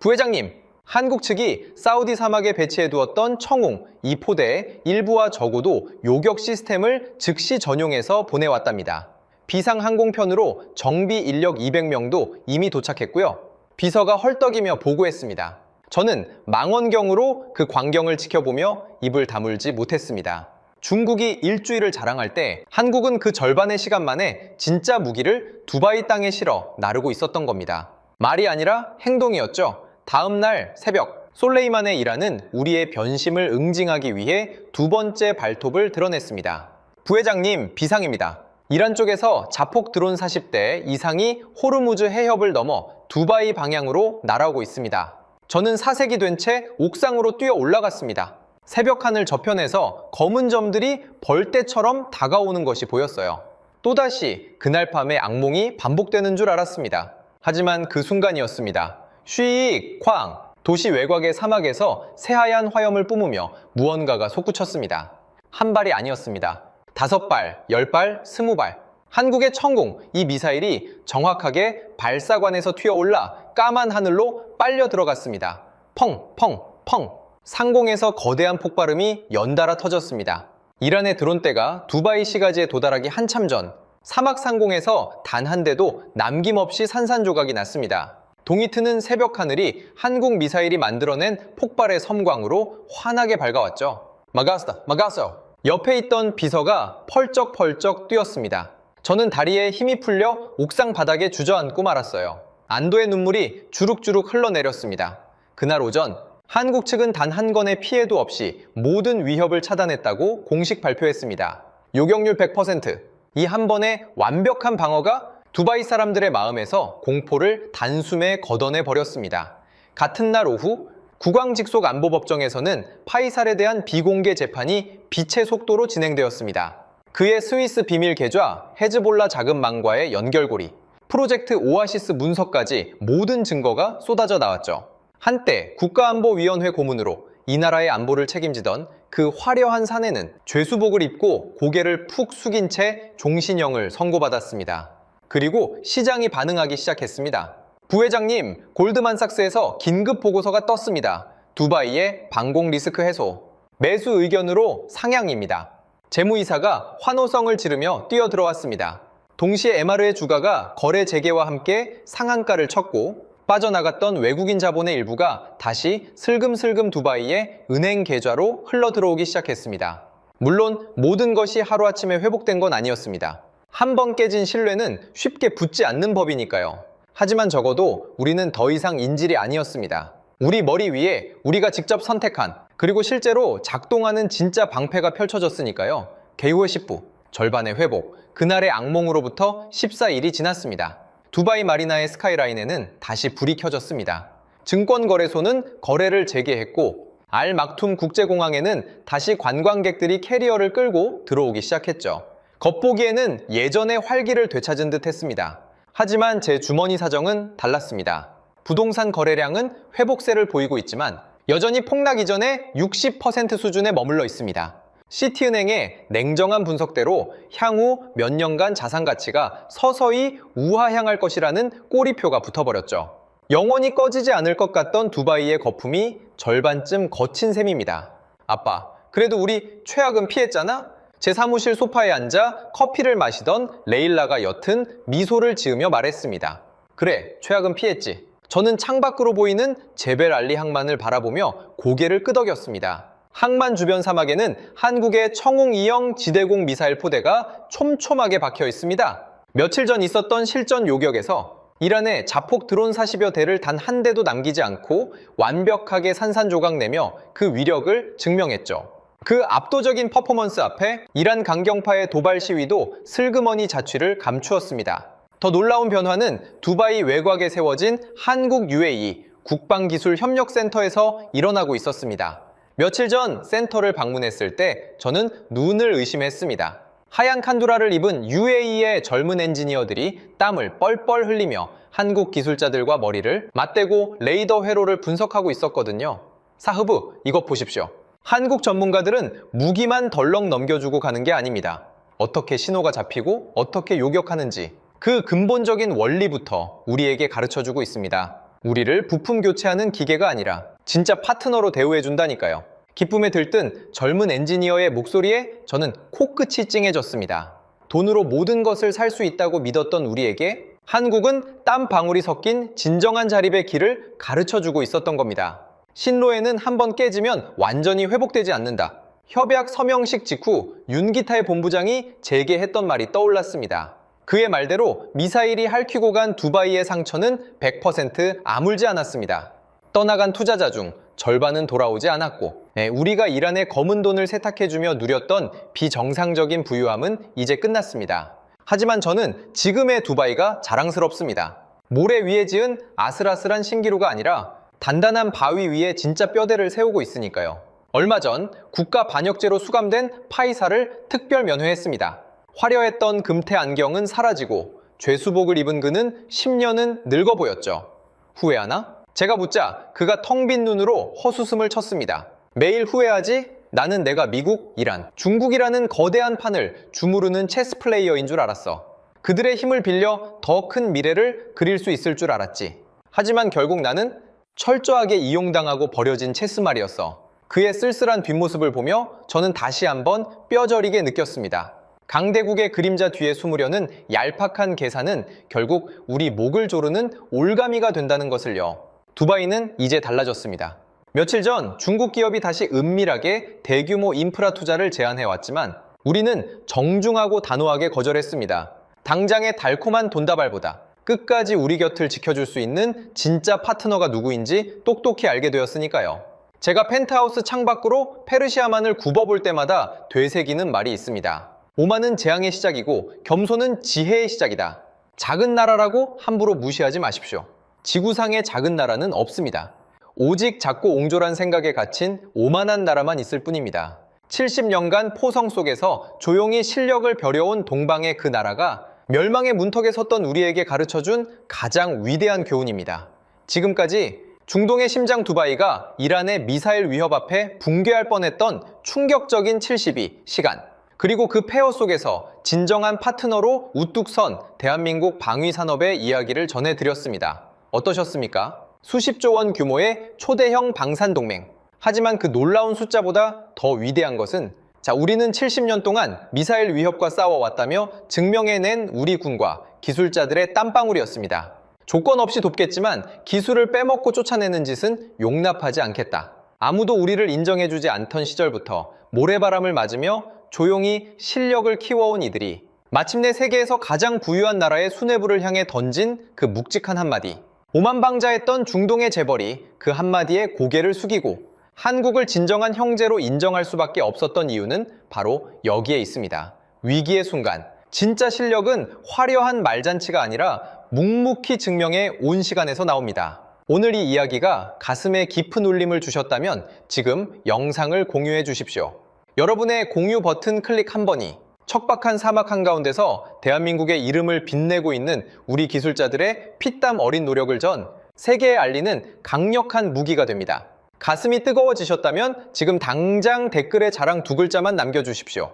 부회장님, 한국 측이 사우디 사막에 배치해두었던 청웅 2포대의 일부와 적어도 요격 시스템을 즉시 전용해서 보내왔답니다. 비상항공편으로 정비 인력 200명도 이미 도착했고요. 비서가 헐떡이며 보고했습니다. 저는 망원경으로 그 광경을 지켜보며 입을 다물지 못했습니다. 중국이 일주일을 자랑할 때 한국은 그 절반의 시간 만에 진짜 무기를 두바이 땅에 실어 나르고 있었던 겁니다. 말이 아니라 행동이었죠. 다음 날 새벽, 솔레이만의 이란은 우리의 변심을 응징하기 위해 두 번째 발톱을 드러냈습니다. 부회장님, 비상입니다. 이란 쪽에서 자폭 드론 40대 이상이 호르무즈 해협을 넘어 두바이 방향으로 날아오고 있습니다. 저는 사색이 된 채 옥상으로 뛰어 올라갔습니다. 새벽 하늘 저편에서 검은 점들이 벌떼처럼 다가오는 것이 보였어요. 또다시 그날 밤의 악몽이 반복되는 줄 알았습니다. 하지만 그 순간이었습니다. 쉬익, 쾅! 도시 외곽의 사막에서 새하얀 화염을 뿜으며 무언가가 솟구쳤습니다. 한 발이 아니었습니다. 5발, 10발, 20발. 한국의 천궁, 이 미사일이 정확하게 발사관에서 튀어올라 까만 하늘로 빨려 들어갔습니다. 펑, 펑, 펑. 상공에서 거대한 폭발음이 연달아 터졌습니다. 이란의 드론대가 두바이 시가지에 도달하기 한참 전 사막 상공에서 단 한 대도 남김없이 산산조각이 났습니다. 동이 트는 새벽 하늘이 한국 미사일이 만들어낸 폭발의 섬광으로 환하게 밝아왔죠. 막았어, 막았어. 옆에 있던 비서가 펄쩍펄쩍 뛰었습니다. 저는 다리에 힘이 풀려 옥상 바닥에 주저앉고 말았어요. 안도의 눈물이 주룩주룩 흘러내렸습니다. 그날 오전 한국 측은 단 한 건의 피해도 없이 모든 위협을 차단했다고 공식 발표했습니다. 요격률 100%. 이 한 번의 완벽한 방어가 두바이 사람들의 마음에서 공포를 단숨에 걷어내 버렸습니다. 같은 날 오후 국왕직속 안보법정에서는 파이살에 대한 비공개 재판이 빛의 속도로 진행되었습니다. 그의 스위스 비밀 계좌, 헤즈볼라 자금망과의 연결고리, 프로젝트 오아시스 문서까지 모든 증거가 쏟아져 나왔죠. 한때 국가안보위원회 고문으로 이 나라의 안보를 책임지던 그 화려한 사내는 죄수복을 입고 고개를 푹 숙인 채 종신형을 선고받았습니다. 그리고 시장이 반응하기 시작했습니다. 부회장님, 골드만삭스에서 긴급 보고서가 떴습니다. 두바이의 방공 리스크 해소. 매수 의견으로 상향입니다. 재무이사가 환호성을 지르며 뛰어들어왔습니다. 동시에 MR의 주가가 거래 재개와 함께 상한가를 쳤고 빠져나갔던 외국인 자본의 일부가 다시 슬금슬금 두바이의 은행 계좌로 흘러들어오기 시작했습니다. 물론 모든 것이 하루아침에 회복된 건 아니었습니다. 한 번 깨진 신뢰는 쉽게 붙지 않는 법이니까요. 하지만 적어도 우리는 더 이상 인질이 아니었습니다. 우리 머리 위에 우리가 직접 선택한 그리고 실제로 작동하는 진짜 방패가 펼쳐졌으니까요. 개후의 10부, 절반의 회복, 그날의 악몽으로부터 14일이 지났습니다. 두바이 마리나의 스카이라인에는 다시 불이 켜졌습니다. 증권거래소는 거래를 재개했고 알 막툼 국제공항에는 다시 관광객들이 캐리어를 끌고 들어오기 시작했죠. 겉보기에는 예전의 활기를 되찾은 듯 했습니다. 하지만 제 주머니 사정은 달랐습니다. 부동산 거래량은 회복세를 보이고 있지만 여전히 폭락 이전의 60% 수준에 머물러 있습니다. 시티은행의 냉정한 분석대로 향후 몇 년간 자산 가치가 서서히 우하향할 것이라는 꼬리표가 붙어버렸죠. 영원히 꺼지지 않을 것 같던 두바이의 거품이 절반쯤 거친 셈입니다. 아빠, 그래도 우리 최악은 피했잖아? 제 사무실 소파에 앉아 커피를 마시던 레일라가 옅은 미소를 지으며 말했습니다. 그래, 최악은 피했지. 저는 창밖으로 보이는 제벨알리 항만을 바라보며 고개를 끄덕였습니다. 항만 주변 사막에는 한국의 청웅 2형 지대공 미사일 포대가 촘촘하게 박혀 있습니다. 며칠 전 있었던 실전 요격에서 이란의 자폭 드론 40여 대를 단 한 대도 남기지 않고 완벽하게 산산조각 내며 그 위력을 증명했죠. 그 압도적인 퍼포먼스 앞에 이란 강경파의 도발 시위도 슬그머니 자취를 감추었습니다. 더 놀라운 변화는 두바이 외곽에 세워진 한국 UAE 국방기술협력센터에서 일어나고 있었습니다. 며칠 전 센터를 방문했을 때 저는 눈을 의심했습니다. 하얀 칸두라를 입은 UAE의 젊은 엔지니어들이 땀을 뻘뻘 흘리며 한국 기술자들과 머리를 맞대고 레이더 회로를 분석하고 있었거든요. 사흐브, 이것 보십시오. 한국 전문가들은 무기만 덜렁 넘겨주고 가는 게 아닙니다. 어떻게 신호가 잡히고 어떻게 요격하는지 그 근본적인 원리부터 우리에게 가르쳐주고 있습니다. 우리를 부품 교체하는 기계가 아니라 진짜 파트너로 대우해준다니까요. 기쁨에 들뜬 젊은 엔지니어의 목소리에 저는 코끝이 찡해졌습니다. 돈으로 모든 것을 살 수 있다고 믿었던 우리에게 한국은 땀 방울이 섞인 진정한 자립의 길을 가르쳐주고 있었던 겁니다. 신로에는 한번 깨지면 완전히 회복되지 않는다. 협약 서명식 직후 윤기타의 본부장이 제게 했던 말이 떠올랐습니다. 그의 말대로 미사일이 핥히고 간 두바이의 상처는 100% 아물지 않았습니다. 떠나간 투자자 중 절반은 돌아오지 않았고, 우리가 이란의 검은 돈을 세탁해주며 누렸던 비정상적인 부유함은 이제 끝났습니다. 하지만 저는 지금의 두바이가 자랑스럽습니다. 모래 위에 지은 아슬아슬한 신기루가 아니라 단단한 바위 위에 진짜 뼈대를 세우고 있으니까요. 얼마 전 국가 반역죄로 수감된 파이사를 특별 면회했습니다. 화려했던 금태 안경은 사라지고 죄수복을 입은 그는 10년은 늙어 보였죠. 후회하나? 제가 묻자 그가 텅 빈 눈으로 헛웃음을 쳤습니다. 매일 후회하지? 나는 내가 미국, 이란, 중국이라는 거대한 판을 주무르는 체스 플레이어인 줄 알았어. 그들의 힘을 빌려 더 큰 미래를 그릴 수 있을 줄 알았지. 하지만 결국 나는 철저하게 이용당하고 버려진 체스말이었어. 그의 쓸쓸한 뒷모습을 보며 저는 다시 한번 뼈저리게 느꼈습니다. 강대국의 그림자 뒤에 숨으려는 얄팍한 계산은 결국 우리 목을 조르는 올가미가 된다는 것을요. 두바이는 이제 달라졌습니다. 며칠 전 중국 기업이 다시 은밀하게 대규모 인프라 투자를 제안해왔지만 우리는 정중하고 단호하게 거절했습니다. 당장의 달콤한 돈다발보다 끝까지 우리 곁을 지켜줄 수 있는 진짜 파트너가 누구인지 똑똑히 알게 되었으니까요. 제가 펜트하우스 창밖으로 페르시아만을 굽어볼 때마다 되새기는 말이 있습니다. 오만은 재앙의 시작이고 겸손은 지혜의 시작이다. 작은 나라라고 함부로 무시하지 마십시오. 지구상의 작은 나라는 없습니다. 오직 작고 옹졸한 생각에 갇힌 오만한 나라만 있을 뿐입니다. 70년간 포성 속에서 조용히 실력을 벼려온 동방의 그 나라가 멸망의 문턱에 섰던 우리에게 가르쳐준 가장 위대한 교훈입니다. 지금까지 중동의 심장 두바이가 이란의 미사일 위협 앞에 붕괴할 뻔했던 충격적인 72시간, 그리고 그 폐허 속에서 진정한 파트너로 우뚝 선 대한민국 방위산업의 이야기를 전해드렸습니다. 어떠셨습니까? 수십조 원 규모의 초대형 방산동맹. 하지만 그 놀라운 숫자보다 더 위대한 것은 우리는 70년 동안 미사일 위협과 싸워왔다며 증명해낸 우리 군과 기술자들의 땀방울이었습니다. 조건 없이 돕겠지만 기술을 빼먹고 쫓아내는 짓은 용납하지 않겠다. 아무도 우리를 인정해주지 않던 시절부터 모래바람을 맞으며 조용히 실력을 키워온 이들이 마침내 세계에서 가장 부유한 나라의 수뇌부를 향해 던진 그 묵직한 한마디. 오만방자했던 중동의 재벌이 그 한마디에 고개를 숙이고 한국을 진정한 형제로 인정할 수밖에 없었던 이유는 바로 여기에 있습니다. 위기의 순간, 진짜 실력은 화려한 말잔치가 아니라 묵묵히 증명해 온 시간에서 나옵니다. 오늘 이 이야기가 가슴에 깊은 울림을 주셨다면 지금 영상을 공유해 주십시오. 여러분의 공유 버튼 클릭 한 번이 척박한 사막 한가운데서 대한민국의 이름을 빛내고 있는 우리 기술자들의 피땀 어린 노력을 전 세계에 알리는 강력한 무기가 됩니다. 가슴이 뜨거워지셨다면 지금 당장 댓글에 자랑 2글자만 남겨주십시오.